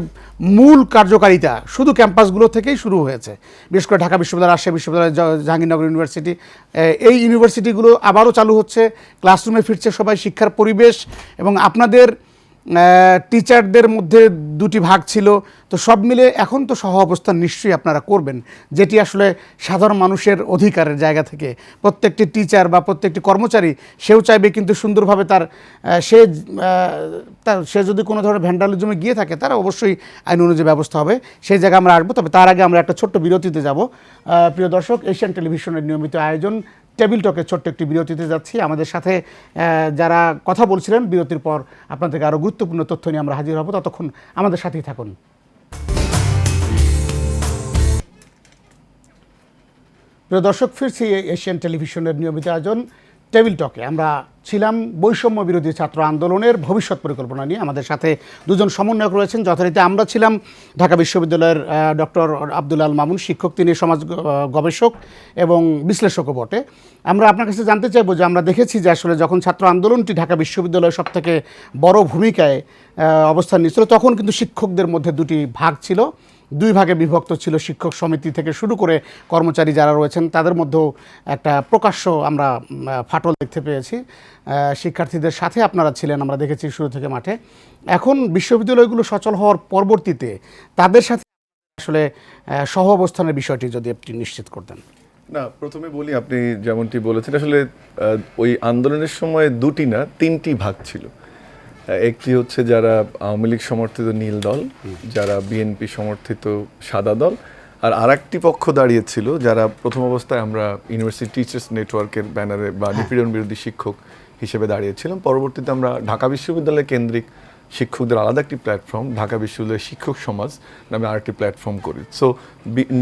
মূল কার্যকারিতা শুধু ক্যাম্পাসগুলো থেকেই শুরু হয়েছে, বিশেষ করে ঢাকা বিশ্ববিদ্যালয়, রাজশাহী বিশ্ববিদ্যালয়, জাহাঙ্গীরনগর ইউনিভার্সিটি, এই ইউনিভার্সিটিগুলো আবারও চালু হচ্ছে, ক্লাসরুমে ফিরছে সবাই, শিক্ষার পরিবেশ এবং আপনাদের টিচারদের মধ্যে দুটি ভাগ ছিল, তো সব মিলে এখন তো সহ অবস্থান নিশ্চয়ই আপনারা করবেন, যেটি আসলে সাধারণ মানুষের অধিকারের জায়গা থেকে প্রত্যেকটি টিচার বা প্রত্যেকটি কর্মচারী সেও চাইবে কিন্তু সুন্দরভাবে সে যদি কোনো ধরনের ভ্যান্ডালিজমে গিয়ে থাকে তারা অবশ্যই আইন অনুযায়ী ব্যবস্থা হবে, সেই জায়গায় আমরা আসবো। তবে তার আগে আমরা একটা ছোট্ট বিরতিতে যাব। প্রিয় দর্শক, এশিয়ান টেলিভিশনের নিয়মিত আয়োজন টেবিল টকের ছোট্ট একটি বিরতিতে যাচ্ছি। আমাদের সাথে যারা কথা বলছিলেন, বিরতির পর আপনাদেরকে আরও গুরুত্বপূর্ণ তথ্য নিয়ে আমরা হাজির হব। ততক্ষণ আমাদের সাথেই থাকুন। প্রিয় দর্শক, ফিরছি এশিয়ান টেলিভিশনের নিয়মিত আয়োজন টেবিল টকে। আমরা ছিলাম বৈষম্য বিরোধী ছাত্র আন্দোলনের ভবিষ্যৎ পরিকল্পনা নিয়ে। আমাদের সাথে দুজন সমন্বয়ক রয়েছেন। যথারীতি আমরা ছিলাম ঢাকা বিশ্ববিদ্যালয়ের ডক্টর আব্দুল আল মামুন, শিক্ষক, তিনি সমাজ গবেষক এবং বিশ্লেষকও বটে। আমরা আপনার কাছে জানতে চাইবো যে আমরা দেখেছি যে আসলে যখন ছাত্র আন্দোলনটি ঢাকা বিশ্ববিদ্যালয়ের সবথেকে বড় ভূমিকায় অবস্থান নিয়েছিল, তখন কিন্তু শিক্ষকদের মধ্যে দুটি ভাগ ছিল, দুই ভাগে বিভক্ত ছিল। শিক্ষক সমিতি থেকে শুরু করে কর্মচারী যারা রয়েছেন তাদের মধ্যেও একটা প্রকাশ্য আমরা ফাটল দেখতে পেয়েছি। শিক্ষার্থীদের সাথে আপনারা ছিলেন, আমরা দেখেছি শুরু থেকে মাঠে। এখন বিশ্ববিদ্যালয়গুলো সচল হওয়ার পরবর্তীতে তাদের সাথে আসলে সহ অবস্থানের বিষয়টি যদি আপনি নিশ্চিত করতেন। না, প্রথমে বলি, আপনি যেমনটি বলেছেন, আসলে ওই আন্দোলনের সময় দুটি না তিনটি ভাগ ছিল। একটি হচ্ছে যারা আওয়ামী লীগ সমর্থিত নীল দল, যারা বিএনপি সমর্থিত সাদা দল, আর আরেকটি পক্ষ দাঁড়িয়েছিল যারা প্রথম অবস্থায় আমরা ইউনিভার্সিটি টিচার্স নেটওয়ার্কের ব্যানারে বা নিপীড়ন বিরোধী শিক্ষক হিসেবে দাঁড়িয়েছিলাম। পরবর্তীতে আমরা ঢাকা বিশ্ববিদ্যালয় কেন্দ্রিক শিক্ষকদের আলাদা একটি প্ল্যাটফর্ম, ঢাকা বিশ্ববিদ্যালয়ের শিক্ষক সমাজ নামে আরেকটি প্ল্যাটফর্ম করি। সো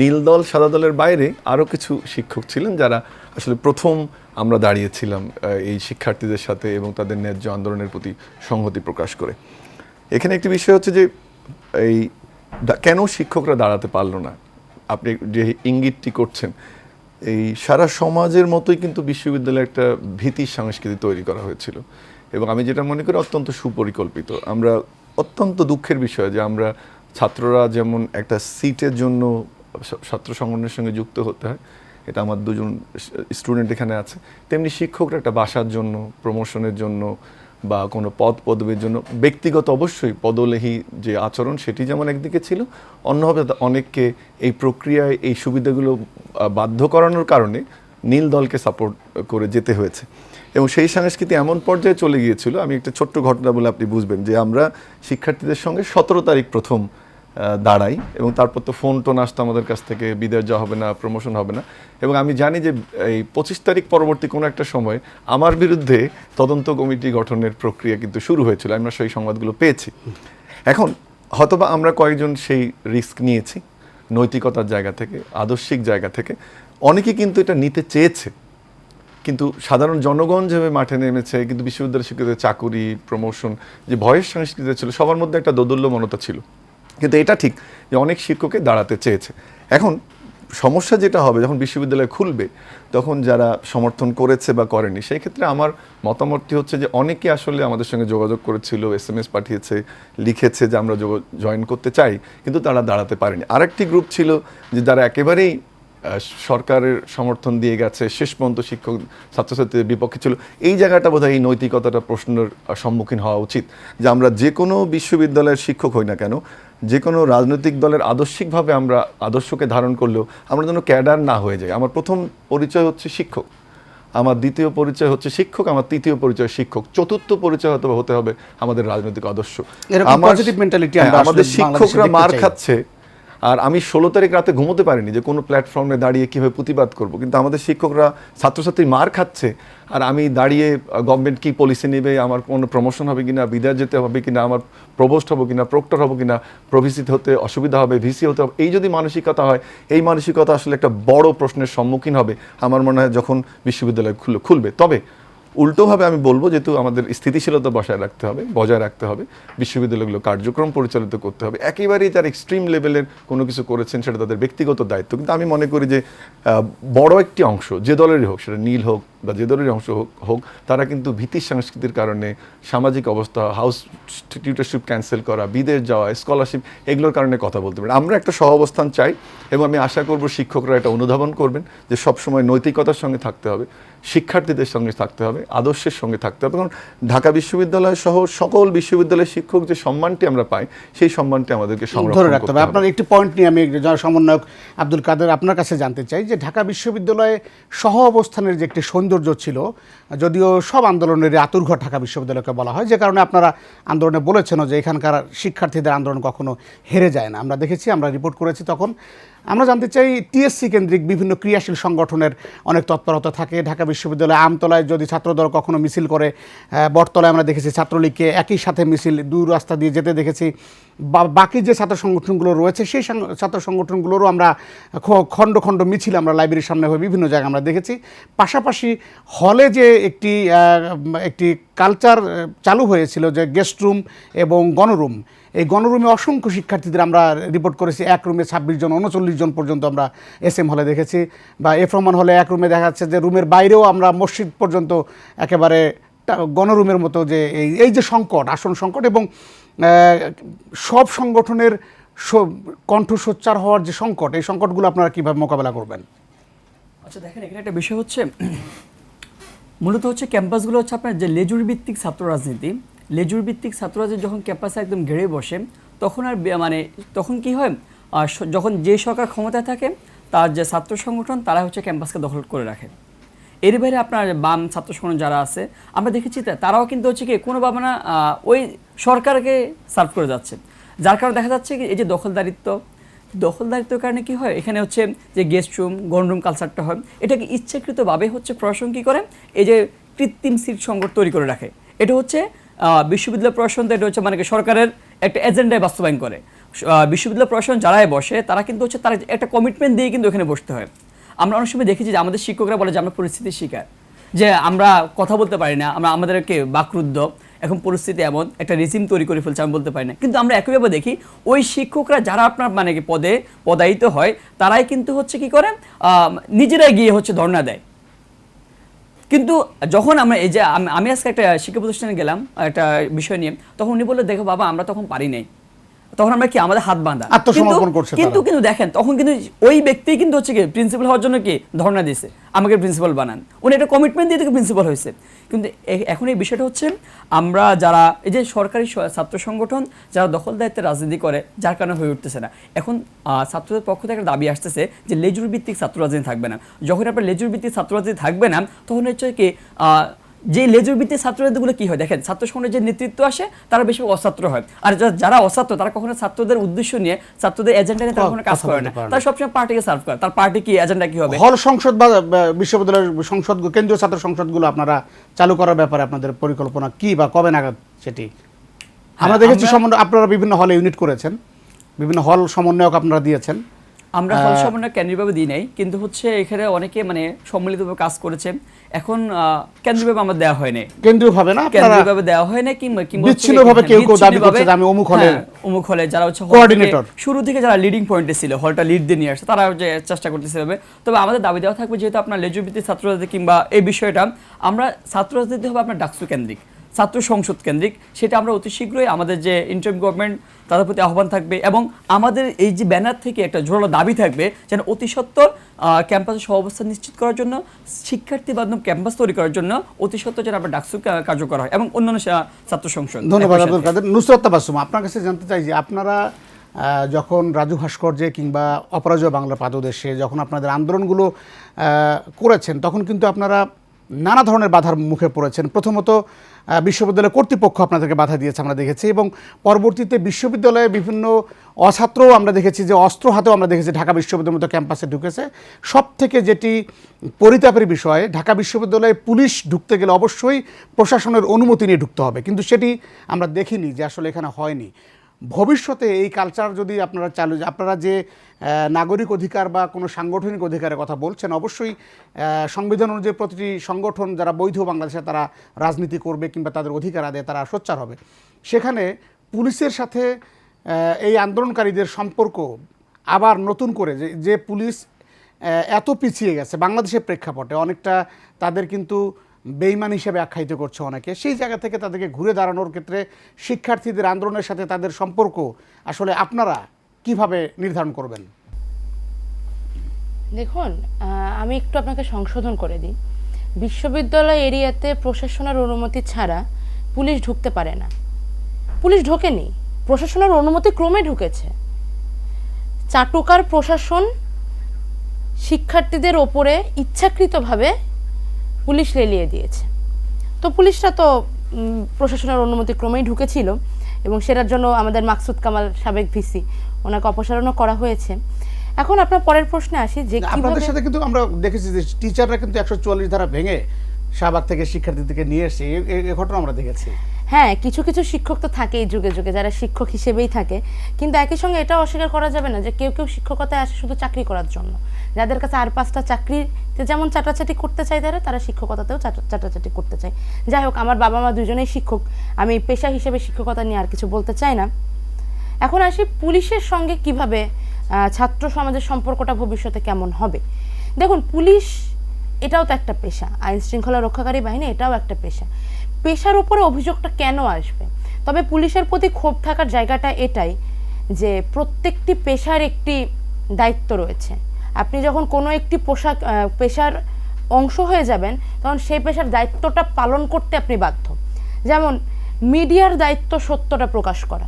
নীল দল সাদা দলের বাইরে আরও কিছু শিক্ষক ছিলেন যারা আসলে প্রথম আমরা দাঁড়িয়েছিলাম এই শিক্ষার্থীদের সাথে এবং তাদের ন্যায্য আন্দোলনের প্রতি সংহতি প্রকাশ করে। এখানে একটি বিষয় হচ্ছে যে এই কেন শিক্ষকরা দাঁড়াতে পারলো না, আপনি যে ইঙ্গিতটি করছেন, এই সারা সমাজের মতোই কিন্তু বিশ্ববিদ্যালয়ে একটা ভীতি সংস্কৃতি তৈরি করা হয়েছিল এবং আমি যেটা মনে করি অত্যন্ত সুপরিকল্পিত। আমরা অত্যন্ত দুঃখের বিষয় যে আমরা ছাত্ররা যেমন একটা সিটের জন্য ছাত্র সংগঠনের সঙ্গে যুক্ত হতে হয়, এটা আমার দুজন স্টুডেন্ট এখানে আছে, তেমনি শিক্ষকরা একটা বাসার জন্য, প্রমোশনের জন্য বা কোনো পদ পদবীর জন্য ব্যক্তিগত অবশ্যই পদলেহী যে আচরণ সেটি যেমন একদিকে ছিল, অন্যভাবে অনেককে এই প্রক্রিয়ায় এই সুবিধাগুলো বাধ্য করানোর কারণে নীল দলকে সাপোর্ট করে যেতে হয়েছে এবং সেই সংস্কৃতি এমন পর্যায়ে চলে গিয়েছিল। আমি একটা ছোট্ট ঘটনা বলে আপনি বুঝবেন যে আমরা শিক্ষার্থীদের সঙ্গে 17 তারিখ প্রথম দাঁড়াই এবং তারপর তো ফোন টোন আসতো আমাদের কাছ থেকে, বিদায় যাওয়া হবে না, প্রমোশন হবে না, এবং আমি জানি যে এই 25 তারিখ পরবর্তী কোনো একটা সময় আমার বিরুদ্ধে তদন্ত কমিটি গঠনের প্রক্রিয়া কিন্তু শুরু হয়েছিল। আমরা সেই সংবাদগুলো পেয়েছি। এখন হয়তোবা আমরা কয়েকজন সেই রিস্ক নিয়েছি নৈতিকতার জায়গা থেকে, আদর্শিক জায়গা থেকে, অনেকে কিন্তু এটা নিতে চেয়েছে, কিন্তু সাধারণ জনগণ যেভাবে মাঠে নেমেছে, কিন্তু বিশ্ববিদ্যালয় শিক্ষকদের চাকুরি, প্রমোশন যে ভয়ের সংস্কৃতি ছিল, সবার মধ্যে একটা দোদুল্যমনতা ছিল। কিন্তু এটা ঠিক যে অনেক শিক্ষকে দাঁড়াতে চেয়েছে। এখন সমস্যা যেটা হবে, যখন বিশ্ববিদ্যালয় খুলবে তখন যারা সমর্থন করেছে বা করেনি, সেই ক্ষেত্রে আমার মতামতটি হচ্ছে যে অনেকে আসলে আমাদের সঙ্গে যোগাযোগ করেছিল, SMS পাঠিয়েছে, লিখেছে যে আমরা জয়েন করতে চাই, কিন্তু তারা দাঁড়াতে পারেনি। আরেকটি গ্রুপ ছিল যে যারা একেবারেই সরকারের সমর্থন দিয়ে গেছে, শেষ পর্যন্ত শিক্ষক ছাত্রছাত্রীদের বিপক্ষে ছিল। এই জায়গাটা বোধহয় এই নৈতিকতাটা প্রশ্নের সম্মুখীন হওয়া উচিত যে আমরা যে কোনো বিশ্ববিদ্যালয়ের শিক্ষক হই না কেন, যে কোনো রাজনৈতিক দলের আদর্শিকভাবে আমরা আদর্শকে ধারণ করলেও আমরা যেন ক্যাডার না হয়ে যাই। আমার প্রথম পরিচয় হচ্ছে শিক্ষক, আমার দ্বিতীয় পরিচয় হচ্ছে শিক্ষক, আমার তৃতীয় পরিচয় শিক্ষক, চতুর্থ পরিচয় হতে হবে আমাদের রাজনৈতিক আদর্শ। আমাদের শিক্ষকরা মার খাচ্ছে আর আমি 16 তারিখ রাতে ঘুমোতে পারিনি যে কোনো প্ল্যাটফর্মে দাঁড়িয়ে কীভাবে প্রতিবাদ করব, কিন্তু আমাদের শিক্ষকরা ছাত্রছাত্রী মার খাচ্ছে আর আমি দাঁড়িয়ে গভর্নমেন্ট কী পলিসি নেবে, আমার কোনো প্রমোশন হবে কিনা, বিদায় যেতে হবে কিনা, আমার প্রভোস্ট হবো কিনা, প্রক্টর হবো কিনা, প্রভিসিতে হতে অসুবিধা হবে, ভিসি হতে হবে, এই যদি মানসিকতা হয়, এই মানসিকতা আসলে একটা বড় প্রশ্নের সম্মুখীন হবে আমার মনে হয় যখন বিশ্ববিদ্যালয় খুলবে। তবে উল্টোভাবে আমি বলবো, যেহেতু আমাদের স্থিতিশীলতা বজায় রাখতে হবে, বিশ্ববিদ্যালয়গুলো কার্যক্রম পরিচালিত করতে হবে। একেবারেই যারা এক্সট্রিম লেভেলের কোনো কিছু করেছেন সেটা তাদের ব্যক্তিগত দায়িত্ব, কিন্তু আমি মনে করি যে বড় একটি অংশ যে দলেরই হোক, সেটা নীল হোক, বা যে দলেরই অংশ হোক তারা কিন্তু ভীতি সংস্কৃতির কারণে, সামাজিক অবস্থা, হাউস টিউটরশিপ ক্যান্সেল করা, বিদেশ যাওয়া, স্কলারশিপ, এগুলোর কারণে কথা বলতে পারে। আমরা একটা সহাবস্থান চাই এবং আমি আশা করব শিক্ষকরা এটা অনুধাবন করবেন যে সবসময় নৈতিকতার সঙ্গে থাকতে হবে, শিক্ষার্থীদের সঙ্গে থাকতে হবে, আদর্শের সঙ্গে থাকতে হবে। কারণ ঢাকা বিশ্ববিদ্যালয় সহ সকল বিশ্ববিদ্যালয়ের শিক্ষক যে সম্মানটি আমরা পাই, সেই সম্মানটি আমাদেরকে ধরে সংরক্ষণ রাখতে করতে হবে। হবে। আপনার একটি পয়েন্ট নিয়ে আমি সমন্বয়ক আব্দুল কাদের আপনার কাছে জানতে চাই যে ঢাকা বিশ্ববিদ্যালয়ে সহ অবস্থানের যে একটি সৌন্দর্য ছিল, যদিও সব আন্দোলনের আতুরঘর ঢাকা বিশ্ববিদ্যালয়কে বলা হয়, যে কারণে আপনারা আন্দোলনে বলেছেনও যে এখানকার শিক্ষার্থীদের আন্দোলন কখনো হেরে যায় না। আমরা দেখেছি, আমরা রিপোর্ট করেছি। তখন আমরা জানতে চাই টিএসসি কেন্দ্রিক বিভিন্ন ক্রিয়াশীল সংগঠনের অনেক তৎপরতা থাকে। ঢাকা বিশ্ববিদ্যালয়ে আমতলায় যদি ছাত্রদল কখনো মিছিল করে, বটতলায় আমরা দেখেছি ছাত্রলীগকে একই সাথে মিছিল দূর রাস্তা দিয়ে যেতে দেখেছি। বাকি যে ছাত্র সংগঠনগুলো রয়েছে সেই ছাত্র সংগঠনগুলোরও আমরা খণ্ড খণ্ড মিছিল আমরা লাইব্রেরির সামনে হয়ে বিভিন্ন জায়গায় আমরা দেখেছি। পাশাপাশি হলে যে একটি কালচার চালু হয়েছিল যে গেস্ট রুম এবং গণরুম, এই গণরুমে অসংখ্য শিক্ষার্থীদের আমরা রিপোর্ট করেছি। এক রুমে 26 জন 39 জন পর্যন্ত আমরা SM হলে দেখেছি, বা এফ রহমান হলে এক রুমে দেখা যাচ্ছে যে রুমের বাইরেও আমরা মসজিদ পর্যন্ত একেবারে গণরুমের মতো, যে এই যে সংকট, আসন সংকট এবং সব সংগঠনের কণ্ঠ সোচ্চার হওয়ার যে সংকট, এই সংকটগুলো আপনারা কীভাবে মোকাবেলা করবেন? আচ্ছা দেখেন, এখানে একটা বিষয় হচ্ছে, মূলত হচ্ছে ক্যাম্পাসগুলো হচ্ছে আপনার যে লেজুর ভিত্তিক ছাত্র রাজনীতি, লেজুর ভিত্তিক ছাত্র রাজনীতি যখন ক্যাম্পাসে একদম ঘেরে বসে, তখন আর তখন কি হয়, যখন যে সরকার ক্ষমতায় থাকে তার যে ছাত্র সংগঠন তারা হচ্ছে ক্যাম্পাসকে দখল করে রাখে। এর বাইরে আপনার বাম ছাত্র সংগঠন যারা আছে আমরা দেখেছি তারাও কিন্তু হচ্ছে কি কোনো ভাবনা ওই সরকারকে সার্ভ করে যাচ্ছে, যার কারণে দেখা যাচ্ছে কি এই যে দখলদারিত্বের কারণে কি হয়, এখানে হচ্ছে যে গেস্ট রুম গণরুম কালচারটা হয়, এটাকে ইচ্ছাকৃতভাবে হচ্ছে প্রশাসন কী করে, এই যে কৃত্রিম সিট সংকট তৈরি করে রাখে। এটা হচ্ছে বিশ্ববিদ্যালয় প্রশাসন, এটা হচ্ছে মানে সরকারের একটা এজেন্ডায় বাস্তবায়ন করে। বিশ্ববিদ্যালয় প্রশাসন যারাই বসে তারা কিন্তু হচ্ছে তার একটা কমিটমেন্ট দিয়ে কিন্তু এখানে বসতে হয়। আমরা অনেক সময় দেখেছি যে আমাদের শিক্ষকরা বলে যে আমরা পরিস্থিতির শিকার, যে আমরা কথা বলতে পারি না, আমাদেরকে বাকরুদ্ধ, এখন পরিস্থিতি এমন একটা রেজিম তৈরি করে ফেলছে, আমি বলতে পারি না। কিন্তু আমরা একইভাবে দেখি ওই শিক্ষকরা যারা আপনার পদায়িত হয় তারাই কিন্তু হচ্ছে কি করে, নিজেরাই গিয়ে হচ্ছে ধর্ণা দেয়। কিন্তু যখন আমরা এই যে আমি আজকে একটা শিক্ষা প্রতিষ্ঠানে গেলাম একটা বিষয় নিয়ে, তখন উনি বললো দেখো বাবা আমরা তখন পারি নাই, তখন আমরা কি আমাদের হাত বাঁধা, আত্মসমর্পণ করছে। কিন্তু দেখেন তখন কিন্তু ওই ব্যক্তি কিন্তু হচ্ছে কি প্রিন্সিপাল হওয়ার জন্য কি ধর্ণা দিয়েছে, আমাকে প্রিন্সিপাল বানান, উনি একটা কমিটমেন্ট দিয়ে থেকে প্রিন্সিপাল হয়েছে। কিন্তু এখন এই বিষয়টা হচ্ছে আমরা যারা এই যে সরকারি ছাত্র সংগঠন যারা দখল দায়িত্বের রাজনীতি করে, যার কারণে হয়ে উঠতেছে না। এখন ছাত্রদের পক্ষ থেকে একটা দাবি আসতেছে যে লেজুর ভিত্তিক ছাত্র রাজনীতি থাকবে না। যখন আপনার লেজুর ভিত্তিক ছাত্র রাজনীতি থাকবে না, তখন হচ্ছে কি যে লেজুর ভিত্তিক ছাত্রগুলো কি হয় দেখেন, ছাত্র সংগঠনের যে নেতৃত্ব আসে তারা বেশি অছাত্র হয়, আর যারা অছাত্র তারা কখনো ছাত্রদের উদ্দেশ্য নিয়ে ছাত্রদের এজেন্ডা নিয়ে তারা কখনো কাজ করে না, তারা সবসময় পার্টিকে সার্ভ করে। তার পার্টি কি এজেন্ডা কি হবে, হল সংসদ বা বিশ্ববিদ্যালয়ের সংসদ, কেন্দ্রীয় ছাত্র সংসদগুলো আপনারা চালু করার ব্যাপারে আপনাদের পরিকল্পনা কি বা কবে নাগাদ সেটি? আমরা দেখেছি আপনারা বিভিন্ন হলে ইউনিট করেছেন, বিভিন্ন হল সমন্বয়ক আপনারা দিয়েছেন। আমরা হল সমন্বয় কেন্দ্রীয়ভাবে দিই নাই, কিন্তু হচ্ছে এখানে অনেকে সম্মিলিতভাবে কাজ করেছে। এখন কেন্দ্রীয়ভাবে আমার দেওয়া হয় নাই, কেন্দ্রীয়ভাবে না, কেন্দ্রীয়ভাবে দেওয়া হয় না, কিংবা বিচ্ছিন্নভাবে কেউ দাবি করছে যে আমি অমুক হলে যারা হচ্ছে কোঅর্ডিনেটর, শুরু থেকে যারা লিডিং পয়েন্টে ছিল, হলটা লিড দিয়ে নিয়ে আসছে, তারা যে চেষ্টা করতেছে। তবে আমাদের দাবি দেওয়া থাকবে যেহেতু আপনার লেজুভিত্তিক ছাত্র রাজনীতি কিংবা এই বিষয়টা আমরা ছাত্র রাজনীতি হবে আপনার ডাকসু কেন্দ্রিক, ছাত্র সংসদ কেন্দ্রিক, সেটা আমরা অতি শীঘ্রই আমাদের যে ইন্টারিম গভর্নমেন্ট তাদের প্রতি আহ্বান থাকবে, এবং আমাদের এই যে ব্যানার থেকে একটা জোরালো দাবি থাকবে যেন অতি সত্বর ক্যাম্পাসের সহাবস্থান নিশ্চিত করার জন্য, শিক্ষার্থী বান্ধব ক্যাম্পাস তৈরি করার জন্য অতি সত্বর যেন আপনার ডাকসু কার্যকর হয় এবং অন্যান্য ছাত্র সংসদ। ধন্যবাদ আব্দুল কাদের। নুসরাত তাবাসসুম, আপনার কাছে জানতে চাই যে আপনারা যখন রাজু ভাস্কর্যে কিংবা অপরাজয় বাংলা পাদদেশে যখন আপনাদের আন্দোলনগুলো করেছেন, তখন কিন্তু আপনারা নানা ধরনের বাধার মুখে পড়েছেন। প্রথমত বিশ্ববিদ্যালয় কর্তৃপক্ষ আপনাদেরকে বাধা দিয়েছে আমরা দেখেছি, এবং পরবর্তীতে বিশ্ববিদ্যালয়ে বিভিন্ন অছাত্রও আমরা দেখেছি যে অস্ত্র হাতেও আমরা দেখেছি ঢাকা বিশ্ববিদ্যালয়ের মতো ক্যাম্পাসে ঢুকেছে। সব থেকে যেটি পরিতাপের বিষয়, ঢাকা বিশ্ববিদ্যালয়ে পুলিশ ঢুকতে গেলে অবশ্যই প্রশাসনের অনুমতি নিয়ে ঢুকতে হবে, কিন্তু সেটি আমরা দেখিনি যে আসলে এখানে হয়নি। ভবিষ্যতে এই কালচার যদি আপনারা আপনারা যে নাগরিক অধিকার বা কোনো সাংগঠনিক অধিকারের কথা বলছেন, অবশ্যই সংবিধান অনুযায়ী প্রতিটি সংগঠন যারা বৈধ বাংলাদেশে তারা রাজনীতি করবে কিংবা তাদের অধিকার আদায়ে তারা সোচ্চার হবে। সেখানে পুলিশের সাথে এই আন্দোলনকারীদের সম্পর্ক আবার নতুন করে যে পুলিশ এত পিছিয়ে গেছে বাংলাদেশের প্রেক্ষাপটে, অনেকটা তাদের কিন্তু বেইমান হিসেবে আখ্যায়িত করছে অনেকে, সেই জায়গা থেকে তাদেরকে ঘুরে দাঁড়ানোর ক্ষেত্রে শিক্ষার্থীদের আন্দোলনের সাথে তাদের সম্পর্ক আসলে আপনারা কিভাবে নির্ধারণ করবেন? দেখুন, আমি একটু আপনাকে সংশোধন করে দিই। বিশ্ববিদ্যালয় এরিয়াতে প্রশাসনের অনুমতি ছাড়া পুলিশ ঢুকতে পারে না। পুলিশ ঢোকেনি, প্রশাসনের অনুমতি ক্রমে ঢুকেছে। চাটুকার প্রশাসন শিক্ষার্থীদের ওপরে ইচ্ছাকৃতভাবে পুলিশ লেলিয়ে দিয়েছে। তো পুলিশরা তো প্রশাসনের অনুমতি ক্রমেই ঢুকেছিল, এবং সেটার জন্য আমাদের মাকসুদ কামাল সাবেক ভিসি, ওনাকে অপসারণও করা হয়েছে। এখন আপনার পরের প্রশ্নে আসি যে আপনাদের সাথে কিন্তু আমরা দেখেছি যে টিচাররা কিন্তু 144 ধারা ভেঙে শাহবাগ থেকে শিক্ষার্থীদেরকে নিয়ে এসে এই ঘটনা আমরা দেখেছি। হ্যাঁ, কিছু কিছু শিক্ষক তো থাকেই যুগে যুগে, যারা শিক্ষক হিসেবেই থাকে, কিন্তু একই সঙ্গে এটাও অস্বীকার করা যাবে না যে কেউ কেউ শিক্ষকতায় আসে শুধু চাকরি করার জন্য। যাদের কাছে আর 5টা চাকরিতে যেমন চাটাচাটি করতে চায় তারা শিক্ষকতাতেও চাটাচাটি করতে চায়। যাই হোক, আমার বাবা মা দুজনেই শিক্ষক, আমি পেশা হিসেবে শিক্ষকতা নিয়ে আর কিছু বলতে চাই না। এখন আসি পুলিশের সঙ্গে কিভাবে ছাত্র সমাজের সম্পর্কটা ভবিষ্যতে কেমন হবে। দেখুন, পুলিশ এটাও তো একটা পেশা, আইন শৃঙ্খলা রক্ষাকারী বাহিনী এটাও একটা পেশা। পেশার উপরে অভিযোগটা কেন আসবে? তবে পুলিশের প্রতি ক্ষোভ থাকার জায়গাটা এটাই যে প্রত্যেকটি পেশার একটি দায়িত্ব রয়েছে। আপনি যখন কোনো একটি পেশার অংশ হয়ে যাবেন, তখন সেই পেশার দায়িত্বটা পালন করতে আপনি বাধ্য। যেমন মিডিয়ার দায়িত্ব সত্যটা প্রকাশ করা,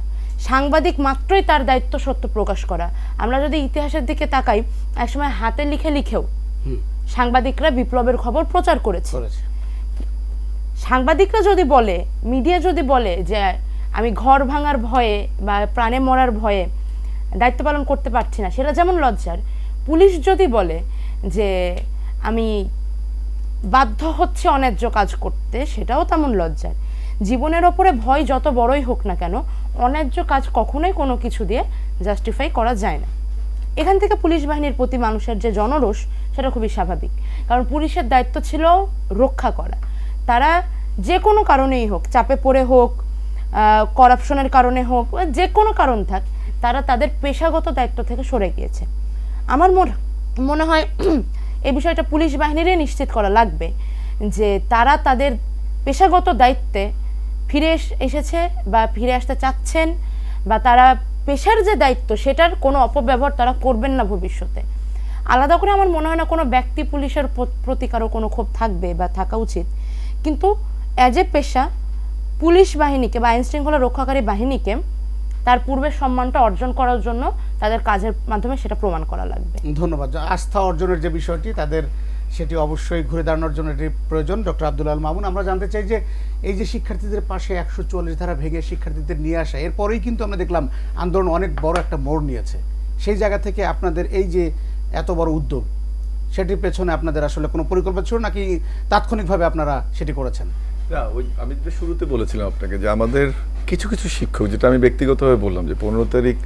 সাংবাদিক মাত্রই তার দায়িত্ব সত্য প্রকাশ করা। আমরা যদি ইতিহাসের দিকে তাকাই, একসময় হাতে লিখেও সাংবাদিকরা বিপ্লবের খবর প্রচার করেছে। সাংবাদিকরা যদি বলে, মিডিয়া যদি বলে যে আমি ঘর ভাঙার ভয়ে বা প্রাণে মরার ভয়ে দায়িত্ব পালন করতে পারছি না, সেটা যেমন লজ্জার। পুলিশ যদি বলে যে আমি বাধ্য হচ্ছে অন্যায্য কাজ করতে, সেটাও তেমন লজ্জার। জীবনের ওপরে ভয় যত বড়ই হোক না কেন, অন্যায্য কাজ কখনোই কোনো কিছু দিয়ে জাস্টিফাই করা যায় না। এখান থেকে পুলিশ বাহিনীর প্রতি মানুষের যে জনরোষ, সেটা খুবই স্বাভাবিক, কারণ পুলিশের দায়িত্ব ছিল রক্ষা করা। তারা যে কোনো কারণেই হোক, চাপে পড়ে হোক, করাপশনের কারণে হোক, যে কোনো কারণ থাক, তারা তাদের পেশাগত দায়িত্ব থেকে সরে গিয়েছে। আমার মনে হয় এই বিষয়টা পুলিশ বাহিনীরই নিশ্চিত করা লাগবে যে তারা তাদের পেশাগত দায়িত্বে ফিরে এসেছে বা ফিরে আসতে চাচ্ছেন, বা তারা পেশার যে দায়িত্ব সেটার কোনো অপব্যবহার তারা করবেন না ভবিষ্যতে। আলাদা করে আমার মনে হয় না কোনো ব্যক্তি পুলিশের প্রতি কারো কোনো ক্ষোভ থাকবে বা থাকা উচিত, কিন্তু অ্যাজ এ পেশা পুলিশ বাহিনীকে বা আইন শৃঙ্খলা রক্ষাকারী বাহিনীকে তার পূর্বের সম্মানটা অর্জন করার জন্য তাদের কাজের মাধ্যমে সেটা প্রমাণ করা লাগবে। ধন্যবাদ। আস্থা অর্জনের যে বিষয়টি, তাদের সেটি অবশ্যই ঘুরে দাঁড়ানোর জন্য এটি প্রয়োজন। ডক্টর আব্দুল আল মামুন, আমরা জানতে চাই যে এই যে শিক্ষার্থীদের পাশে 144 ধারা ভেঙে শিক্ষার্থীদের নিয়ে আসা, এরপরেই কিন্তু আমরা দেখলাম আন্দোলন অনেক বড় একটা মোড় নিয়েছে। সেই জায়গা থেকে আপনাদের এই যে এত বড় উদ্যোগ, সেটির পেছনে আপনাদের আসলে কোনো পরিকল্পনা ছিল নাকি তাৎক্ষণিকভাবে আপনারা সেটি করেছেন? না, আমি যে শুরুতে বলেছিলাম আপনাকে যে আমাদের কিছু কিছু শিক্ষক, যেটা আমি ব্যক্তিগতভাবে বললাম যে 15 তারিখ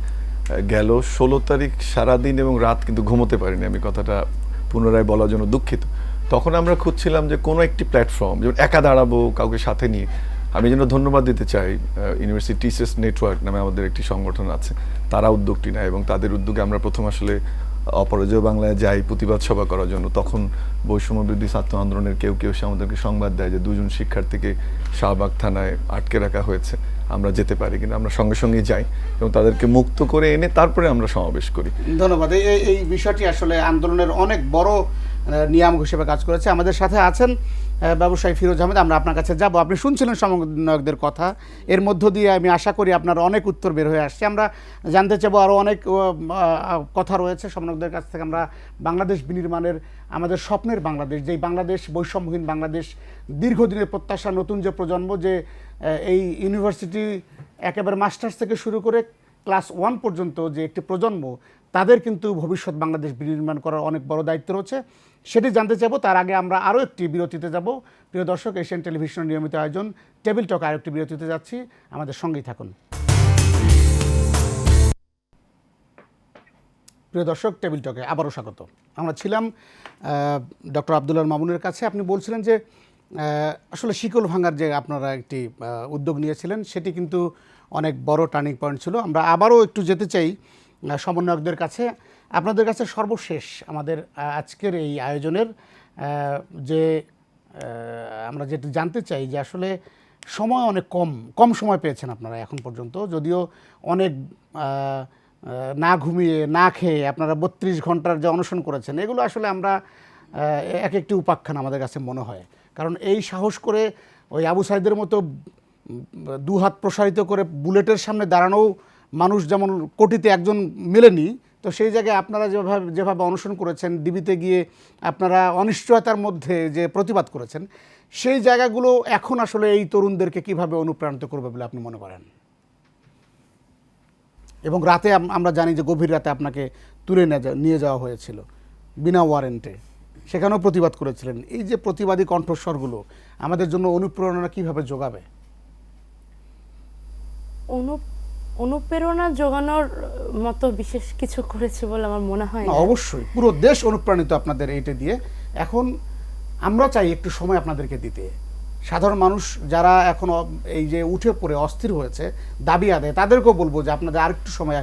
গেল, 16 তারিখ সারাদিন এবং রাত কিন্তু ঘুমোতে পারিনি। আমি কথাটা পুনরায় বলার জন্য দুঃখিত। তখন আমরা খুঁজছিলাম যে কোনো একটি প্ল্যাটফর্ম, যেমন একা দাঁড়াবো কাউকে সাথে নিয়ে। আমি যেন ধন্যবাদ দিতে চাই ইউনিভার্সিটি টিচার্স নেটওয়ার্ক নামে আমাদের একটি সংগঠন আছে, তারা উদ্যোগটি নেয় এবং তাদের উদ্যোগে আমরা প্রথম আসলে অপরাজয় বাংলায় যাই প্রতিবাদ সভা করার জন্য। তখন বৈষম্য বিরোধী ছাত্র আন্দোলনের কেউ এসে আমাদেরকে সংবাদ দেয় যে 2 জন শিক্ষার্থীকে শাহবাগ থানায় আটকে রাখা হয়েছে, আমরা যেতে পারি কিনা। আমরা সঙ্গে সঙ্গে যাই এবং তাদেরকে মুক্ত করে এনে তারপরে আমরা সমাবেশ করি। ধন্যবাদ। এই বিষয়টি আসলে আন্দোলনের অনেক বড় নিয়ামক হিসেবে কাজ করেছে। আমাদের সাথে আছেন ব্যবসায়ী ফিরোজ আহমেদ। আমরা আপনার কাছে যাব। আপনি শুনছিলেন সমন্বয়কদের কথা, এর মধ্য দিয়ে আমি আশা করি আপনার অনেক উত্তর বের হয়ে আসছে। আমরা জানতে চাবো আরও অনেক কথা রয়েছে সমন্বয়কদের কাছ থেকে। আমরা বাংলাদেশ বিনির্মাণের, আমাদের স্বপ্নের বাংলাদেশ, যেই বাংলাদেশ বৈষম্যহীন বাংলাদেশ, দীর্ঘদিনের প্রত্যাশা, নতুন যে প্রজন্ম, যে এই ইউনিভার্সিটি একেবারে মাস্টার্স থেকে শুরু করে ক্লাস 1 পর্যন্ত যে একটি প্রজন্ম, তাদের কিন্তু ভবিষ্যৎ বাংলাদেশ বিনির্মাণ করার অনেক বড় দায়িত্ব রয়েছে। সেটি জানতে চাবো। তার আগে আমরা আরও একটি বিরতিতে যাব। প্রিয় দর্শক, এশিয়ান টেলিভিশনের নিয়মিত আয়োজন টেবিল টক আরেকটি বিরতিতে যাচ্ছি, আমাদের সঙ্গেই থাকুন। প্রিয় দর্শক, টেবিল টকে আবারও স্বাগত। আমরা ছিলাম ডক্টর আব্দুল আল মামুনের কাছে। আপনি বলছিলেন যে আসলে শিকল ভাঙার যে আপনারা একটি উদ্যোগ নিয়েছিলেন, সেটি কিন্তু অনেক বড় টার্নিং পয়েন্ট ছিল। আমরা আবারও একটু যেতে চাই সমন্বয়কদের কাছে। আপনাদের কাছে সর্বশেষ আমাদের আজকের এই আয়োজনের যে আমরা যেটা জানতে চাই যে আসলে সময় অনেক কম সময় পেয়েছেন আপনারা এখন পর্যন্ত, যদিও অনেক না ঘুমিয়ে না খেয়ে আপনারা 32 ঘন্টার যে অনশন করেছেন, এগুলো আসলে আমরা এক একটি উপাখ্যান আমাদের কাছে মনে হয়। কারণ এই সাহস করে ওই আবু সাইদের মতো দু হাত প্রসারিত করে বুলেটের সামনে দাঁড়ানোও মানুষ যেমন কোটিতে একজন মেলেনি, তো সেই জায়গায় আপনারা যেভাবে অনশন করেছেন, ডিবিতে গিয়ে আপনারা অনিশ্চয়তার মধ্যে যে প্রতিবাদ করেছেন, সেই জায়গাগুলো এখন আসলে এই তরুণদেরকে কিভাবে অনুপ্রাণিত করবে বলে আপনি মনে করেন? এবং রাতে আমরা জানি যে গভীর রাতে আপনাকে তুলে নিয়ে যাওয়া হয়েছিল বিনা ওয়ারেন্টে, সেখানেও প্রতিবাদ করেছিলেন। এই যে প্রতিবাদী কণ্ঠস্বরগুলো আমাদের জন্য অনুপ্রেরণা কিভাবে যোগাবে? অনুপ্রেরণা যোগানোর মতো বিশেষ কিছু করেছে বলে আমার মনে হয় না। অবশ্যই পুরো দেশ অনুপ্রাণিত আপনাদের এইটা দিয়ে। এখন আমরা চাই একটু সময় আপনাদেরকে দিতে। সাধারণ মানুষ যারা এখন এই যে উঠে পড়ে অস্থির হয়েছে দাবি আদায়, তাদেরকেও বলবো যে আপনাদের আরেকটু সময়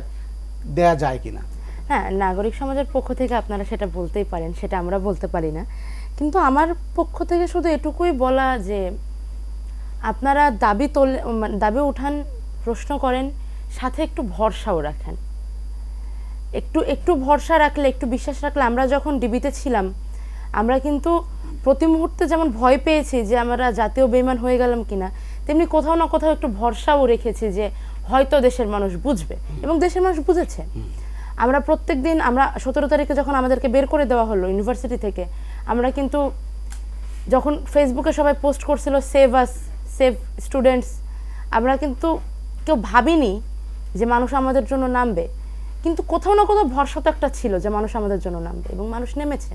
দেয়া যায় কিনা। হ্যাঁ, নাগরিক সমাজের পক্ষ থেকে আপনারা সেটা বলতেই পারেন, সেটা আমরা বলতে পারি না। কিন্তু আমার পক্ষ থেকে শুধু এটুকুই বলা যে আপনারা দাবি উঠান, প্রশ্ন করেন, সাথে একটু ভরসাও রাখেন। একটু ভরসা রাখলে, একটু বিশ্বাস রাখলে, আমরা যখন ডিবিতে ছিলাম আমরা কিন্তু প্রতি মুহূর্তে যেমন ভয় পেয়েছি যে আমরা জাতীয় বেঈমান হয়ে গেলাম কিনা, তেমনি কোথাও না কোথাও একটু ভরসাও রেখেছি যে হয়তো দেশের মানুষ বুঝবে, এবং দেশের মানুষ বুঝেছে। আমরা প্রত্যেক দিন, আমরা 17 তারিখে যখন আমাদেরকে বের করে দেওয়া হলো ইউনিভার্সিটি থেকে, আমরা কিন্তু যখন ফেসবুকে সবাই পোস্ট করছিল সেভ আস, সেভ স্টুডেন্টস, আমরা কিন্তু কেউ ভাবিনি যে মানুষ আমাদের জন্য নামবে। কিন্তু কোথাও না কোথাও ভরসা তো একটা ছিল যে মানুষ আমাদের জন্য নামবে, এবং মানুষ নেমেছে।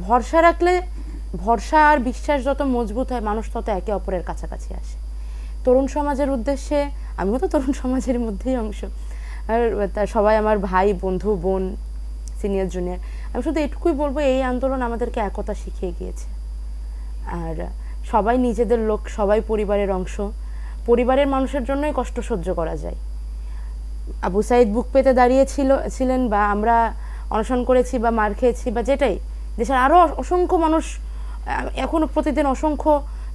ভরসা রাখলে, ভরসা আর বিশ্বাস যত মজবুত হয়, মানুষ তত একে অপরের কাছাকাছি আসে। তরুণ সমাজের উদ্দেশ্যে, আমিও তো তরুণ সমাজের মধ্যেই অংশ, আর সবাই আমার ভাই, বন্ধু, বোন, সিনিয়র জুনিয়র, আমি শুধু এটুকুই বলবো, এই আন্দোলন আমাদেরকে একতা শিখিয়ে গিয়েছে। আর সবাই নিজেদের লোক, সবাই পরিবারের অংশ। পরিবারের মানুষের জন্যই কষ্ট সহ্য করা যায়। আবু সাইদ বুক পেতে দাঁড়িয়েছিলেন, বা আমরা অনশন করেছি, বা মার খেয়েছি, বা যেটাই, দেশের আরও অসংখ্য মানুষ এখনও প্রতিদিন অসংখ্য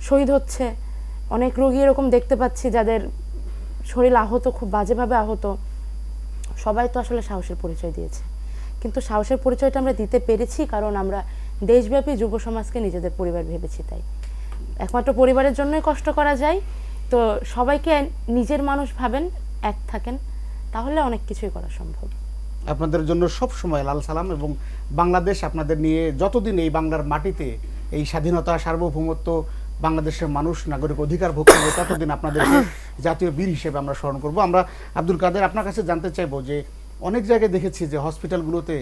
শহীদ হচ্ছে। অনেক রোগী এরকম দেখতে পাচ্ছি যাদের শরীর আহত, খুব বাজেভাবে আহত। সবাই তো আসলে সাহসের পরিচয় দিয়েছে, কিন্তু সাহসের পরিচয়টা আমরা দিতে পেরেছি কারণ আমরা দেশব্যাপী যুব সমাজকে নিজেদের পরিবার ভেবেছি। তাই একমাত্র পরিবারের জন্যই কষ্ট করা যায়। তো সবাইকে নিজের মানুষ ভাবেন, এক থাকেন, তাহলে অনেক কিছুই করা সম্ভব। আপনাদের জন্য সব সময় লাল সালাম, এবং বাংলাদেশ আপনাদের নিয়ে যতদিন এই বাংলার মাটিতে এই স্বাধীনতা, সার্বভৌমত্ব, বাংলাদেশের মানুষ নাগরিক অধিকার ভোগ করবে, ততদিন আপনাদেরকে জাতীয় বীর হিসেবে আমরা স্মরণ করব। আমরা আব্দুল কাদের, আপনার কাছে জানতে চাইবো যে অনেক জায়গায় দেখেছি যে হসপিটালগুলোতে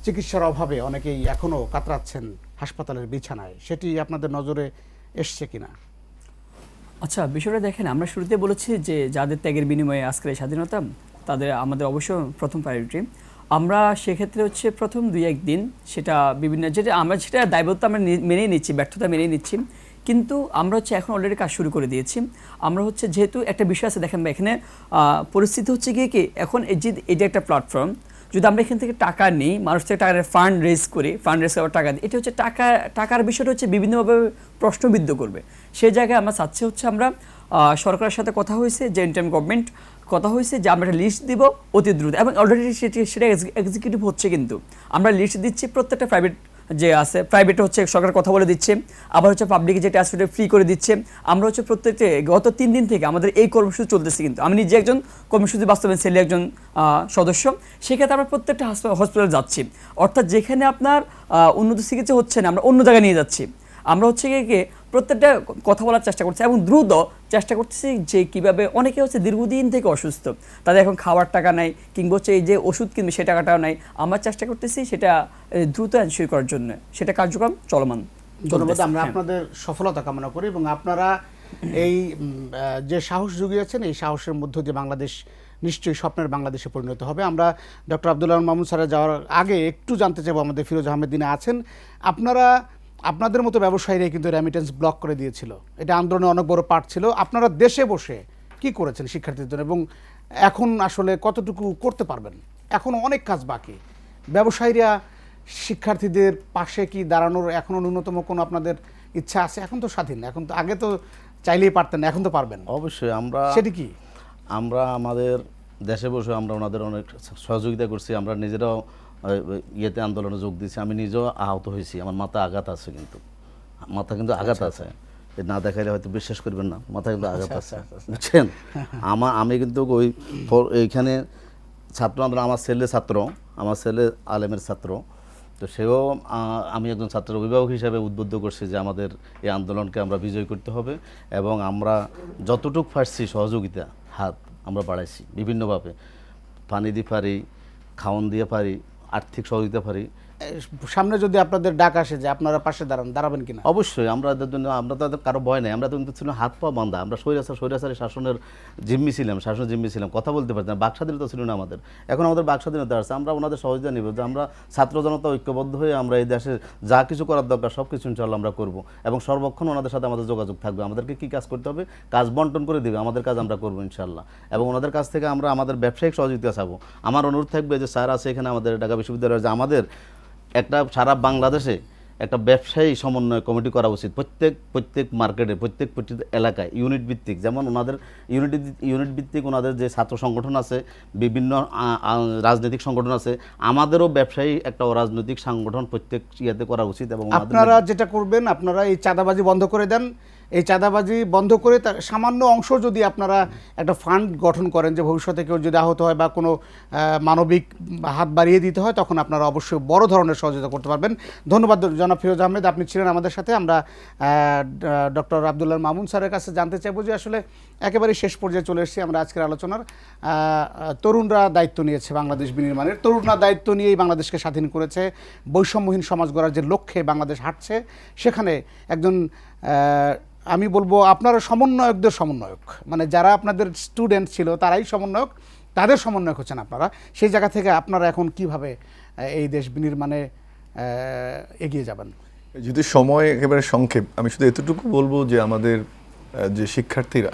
চিকিৎসার অভাবে অনেকেই এখনও কাতরাচ্ছেন হাসপাতালের বিছানায়, সেটি আপনাদের নজরে এসছে কিনা? আচ্ছা, বিষয়টা দেখেন, আমরা শুরুতে বলেছি যে যাদের ত্যাগের বিনিময়ে আজকের এই স্বাধীনতা, তাদের আমাদের অবশ্য প্রথম প্রায়োরিটি। আমরা সেক্ষেত্রে হচ্ছে প্রথম 2-1 দিন সেটা বিভিন্ন সেটা দায়বদ্ধ আমরা মেনেই নিচ্ছি, ব্যর্থতা মেনেই নিচ্ছি, কিন্তু আমরা হচ্ছে এখন অলরেডি কাজ শুরু করে দিয়েছি। আমরা হচ্ছে যেহেতু একটা বিষয় আছে, দেখেন এখানে পরিস্থিতি হচ্ছে গিয়ে কি, এখন এই যে একটা প্ল্যাটফর্ম, যদি আমরা এখান থেকে টাকা নিই, মানুষ থেকে টাকা ফান্ড রেজ করি, টাকা দিই, এটা হচ্ছে টাকার বিষয়টা হচ্ছে বিভিন্নভাবে প্রশ্নবিদ্ধ করবে। সেই জায়গায় আমরা চাচ্ছি হচ্ছে, আমরা সরকারের সাথে কথা হয়েছে, যে ইন্টারিম গভর্নমেন্ট কথা হয়েছে যে আমরা একটা লিস্ট দিব অতি দ্রুত, এবং অলরেডি সেটা এক্সিকিউটিভ হচ্ছে। কিন্তু আমরা লিস্ট দিচ্ছি প্রত্যেকটা প্রাইভেট যে আছে, প্রাইভেটে হচ্ছে সরকার কথা বলে দিচ্ছে, আবার হচ্ছে পাবলিকে যেটা আছে সেটা ফ্রি করে দিচ্ছে। আমরা হচ্ছে প্রত্যেকটা গত 3 দিন থেকে আমাদের এই কর্মসূচি চলতেছে। কিন্তু আমি নিজে একজন কর্মসূচি বাস্তবায়ন সেলের একজন সদস্য, সেক্ষেত্রে আমরা প্রত্যেকটা হসপিটালে যাচ্ছি। অর্থাৎ যেখানে আপনার উন্নত চিকিৎসা হচ্ছে না, আমরা অন্য জায়গায় নিয়ে যাচ্ছি। আমরা হচ্ছে গিয়ে প্রত্যেকটা কথা বলার চেষ্টা করছি, এবং দ্রুত চেষ্টা করতেছি যে কীভাবে, অনেকে হচ্ছে দীর্ঘদিন থেকে অসুস্থ, তাদের এখন খাওয়ার টাকা নাই, কিংবা হচ্ছে এই যে ওষুধ কিনবে সে টাকাটাও নাই। আমরা চেষ্টা করতেছি সেটা দ্রুত এনশিওর করার জন্য, সেটা কার্যক্রম চলমান। ধন্যবাদ। আমরা আপনাদের সফলতা কামনা করি, এবং আপনারা এই যে সাহস জুগিয়েছেন, এই সাহসের মধ্য দিয়ে বাংলাদেশ নিশ্চয়ই স্বপ্নের বাংলাদেশে পরিণত হবে। আমরা ডক্টর আব্দুল্লাহ মামুন স্যারের যাওয়ার আগে একটু জানতে চাইবো, আমাদের ফিরোজ আহমেদ দিনে আছেন, আপনাদের মতো ব্যবসায়ীরাই কিন্তু রেমিটেন্স ব্লক করে দিয়েছিল, এটা আন্দোলনের অনেক বড় পার্ট ছিল। আপনারা দেশে বসে কি করেছেন শিক্ষার্থীদের জন্য, এবং এখন আসলে কতটুকু করতে পারবেন? এখন অনেক কাজ বাকি, ব্যবসায়ীরা শিক্ষার্থীদের পাশে কি দাঁড়ানোর এখনো ন্যূনতম কোনো আপনাদের ইচ্ছা আছে? এখন তো স্বাধীন, এখন তো আগে তো চাইলেই পারতেন, এখন তো পারবেন। অবশ্যই সেটি কি? আমরা আমাদের দেশে বসে আমরা ওনাদের অনেক সহযোগিতা করছি, আমরা নিজেরাও ইয়েতে আন্দোলনে যোগ দিয়েছি। আমি নিজেও আহত হয়েছি, আমার মাথা আঘাত আছে, কিন্তু মাথা কিন্তু আঘাত আছে, না দেখাইলে হয়তো বিশ্বাস করবেন না, মাথায় কিন্তু আঘাত আছে, বুঝছেন? আমি কিন্তু এইখানে ছাত্র আন্দোলন, আমার ছেলে আলেমের ছাত্র, তো সেও আমি একজন ছাত্রের অভিভাবক হিসাবে উদ্বুদ্ধ করছি যে আমাদের এই আন্দোলনকে আমরা বিজয় করতে হবে, এবং আমরা যতটুকু পারছি সহযোগিতা হাত আমরা বাড়াইছি বিভিন্নভাবে, পানি দিয়ে পারি, খাওয়ান দিয়ে পারি, আর্থিক সহযোগিতা পারি। সামনে যদি আপনাদের ডাক আসে যে আপনারা পাশে দাঁড়াবেন কিনা? অবশ্যই আমরা তো কারো ভয় নাই, আমরা তো কিন্তু ছিল হাত পা বাঁধা, আমরা স্বৈরাচারী শাসনের জিম্মি ছিলাম, কথা বলতে পারতাম, বাক স্বাধীনতা ছিল না আমাদের। এখন আমাদের বাক স্বাধীনতা আছে, আমরা ওনাদের সহযোগিতা নিব, যে আমরা ছাত্র জনতা ঐক্যবদ্ধ হয়ে আমরা এই দেশে যা কিছু করার দরকার সব কিছু ইনশাআল্লাহ আমরা করব, এবং সর্বক্ষণ ওনাদের সাথে আমাদের যোগাযোগ থাকবে। আমাদেরকে কী কাজ করতে হবে, কাজ বন্টন করে দিবে, আমাদের কাজ আমরা করবো ইনশাআল্লাহ, এবং ওনাদের কাছ থেকে আমরা আমাদের ব্যবসায়িক সহযোগিতা চাবো। আমার অনুরোধ থাকবে যে স্যার আছে এখানে আমাদের ঢাকা বিশ্ববিদ্যালয়ে, যে আমাদের একটা সারা বাংলাদেশে একটা ব্যবসায়ী সমন্বয় কমিটি করা উচিত, প্রত্যেক মার্কেটে, প্রত্যেক এলাকায় ইউনিট ভিত্তিক, যেমন ওনাদের ইউনিট ভিত্তিক ওনাদের যে ছাত্র সংগঠন আছে, বিভিন্ন রাজনৈতিক সংগঠন আছে, আমাদেরও ব্যবসায়ী একটা রাজনৈতিক সংগঠন প্রত্যেক ইয়াতে করা উচিত। এবং আপনারা যেটা করবেন, আপনারা এই চাঁদাবাজি বন্ধ করে দেন, এই চাঁদাবাজি বন্ধ করে তার সামান্য অংশ যদি আপনারা একটা ফান্ড গঠন করেন, যে ভবিষ্যতে কেউ যদি আহত হয় বা কোনো মানবিক হাত বাড়িয়ে দিতে হয়, তখন আপনারা অবশ্যই বড় ধরনের সহযোগিতা করতে পারবেন। ধন্যবাদ জনাব ফিরোজ আহমেদ, আপনি ছিলেন আমাদের সাথে। আমরা ডক্টর আব্দুল্লাহ মামুন স্যারের কাছে জানতে চাইবো যে আসলে একেবারে শেষ পর্যায়ে চলে এসেছি আমরা আজকের আলোচনার। তরুণরা দায়িত্ব নিয়েছে বাংলাদেশ বিনির্মাণের, তরুণরা দায়িত্ব নিয়েই বাংলাদেশকে স্বাধীন করেছে, বৈষম্যহীন সমাজ গড়ার যে লক্ষ্যে বাংলাদেশ হাঁটছে, সেখানে একজন আমি বলবো আপনারা সমন্বয়কদের সমন্বয়ক, মানে যারা আপনাদের স্টুডেন্ট ছিল তারাই সমন্বয়ক, তাদের সমন্বয়ক হচ্ছেন আপনারা। সেই জায়গা থেকে আপনারা এখন কিভাবে এই দেশ বিনির্মাণে এগিয়ে যাবেন? যদি সময় একেবারে সংক্ষেপ, আমি শুধু এতটুকু বলবো যে আমাদের যে শিক্ষার্থীরা,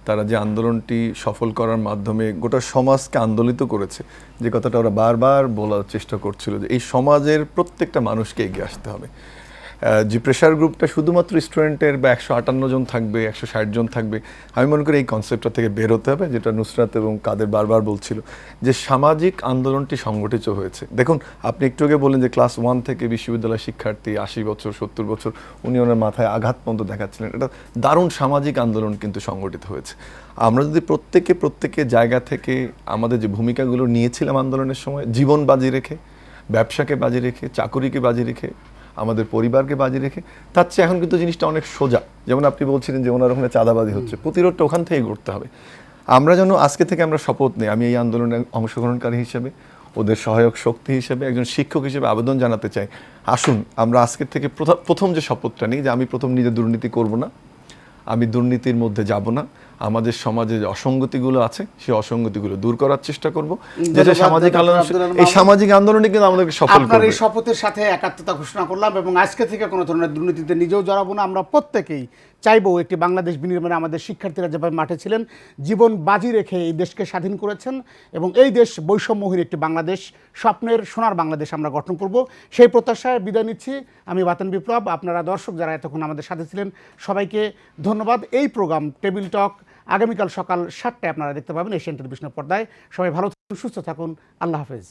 তারা যে আন্দোলনটি সফল করার মাধ্যমে গোটা সমাজকে আন্দোলিত করেছে, যে কথাটা ওরা বারবার বলার চেষ্টা করছিল, যে এই সমাজের প্রত্যেকটা মানুষকে এগিয়ে আসতে হবে। যে প্রেশার গ্রুপটা শুধুমাত্র স্টুডেন্টের বা 158 জন থাকবে, 160 জন থাকবে, আমি মনে করি এই কনসেপ্টটা থেকে বের হতে হবে, যেটা নুসরাত এবং কাদের বারবার বলছিল, যে সামাজিক আন্দোলনটি সংগঠিত হয়েছে। দেখুন, আপনি একটু আগে বললেন যে ক্লাস 1 থেকে বিশ্ববিদ্যালয় শিক্ষার্থী 80 বছর 70 বছর, উনি ওনার মাথায় আঘাত পর্যন্ত দেখাচ্ছিলেন। এটা দারুণ সামাজিক আন্দোলন কিন্তু সংগঠিত হয়েছে। আমরা যদি প্রত্যেকে জায়গা থেকে আমাদের যে ভূমিকাগুলো নিয়েছিলাম আন্দোলনের সময়, জীবন বাজি রেখে, ব্যবসাকে বাজি রেখে, চাকুরিকে বাজি রেখে, আমাদের পরিবারকে বাজি রেখে, তার চেয়ে এখন কিন্তু জিনিসটা অনেক সোজা। যেমন আপনি বলছিলেন যে ওনার ওখানে চাঁদাবাজি হচ্ছে, প্রতিরোধটা ওখান থেকেই করতে হবে। আমরা যেন আজকে থেকে আমরা শপথ নিই, আমি এই আন্দোলনে অংশগ্রহণকারী হিসেবে, ওদের সহায়ক শক্তি হিসেবে, একজন শিক্ষক হিসেবে আবেদন জানাতে চাই, আসুন আমরা আজকের থেকে প্রথম যে শপথটা নিই, যে আমি প্রথম নিজে দুর্নীতি করব না, আমি দুর্নীতির মধ্যে যাব না, আমাদের সমাজে যে অসঙ্গতিগুলো আছে সেই অসঙ্গতিগুলো দূর করার চেষ্টা করব, যেটা সামাজিক আন্দোলন, এই সামাজিক আন্দোলনে কিন্তু আমাদেরকে সফল করবে। আপনার এই শপথের সাথে একাত্মতা ঘোষণা করলাম, এবং আজকে থেকে কোনো ধরনের দুর্নীতিতে নিজেও জড়াবো না। আমরা প্রত্যেকেই চাইবো একটি বাংলাদেশ বিনির্মাণে আমাদের শিক্ষার্থীরা যেভাবে মাঠে ছিলেন, জীবন বাজি রেখে এই দেশকে স্বাধীন করেছেন, এবং এই দেশ বৈষম্যহীন একটি বাংলাদেশ, স্বপ্নের সোনার বাংলাদেশ আমরা গঠন করব, সেই প্রত্যাশায় বিদায় নিচ্ছি। আমি বাতেন বিপ্লব, আপনারা দর্শক যারা এতক্ষণ আমাদের সাথে ছিলেন সবাইকে ধন্যবাদ। এই প্রোগ্রাম টেবিল টক আগামীকাল সকাল 7টায় আপনারা দেখতে পাবেন এশিয়ান টেলিভিশনের পর্দায়। সবাই ভালো থাকুন, সুস্থ থাকুন, আল্লাহ হাফেজ।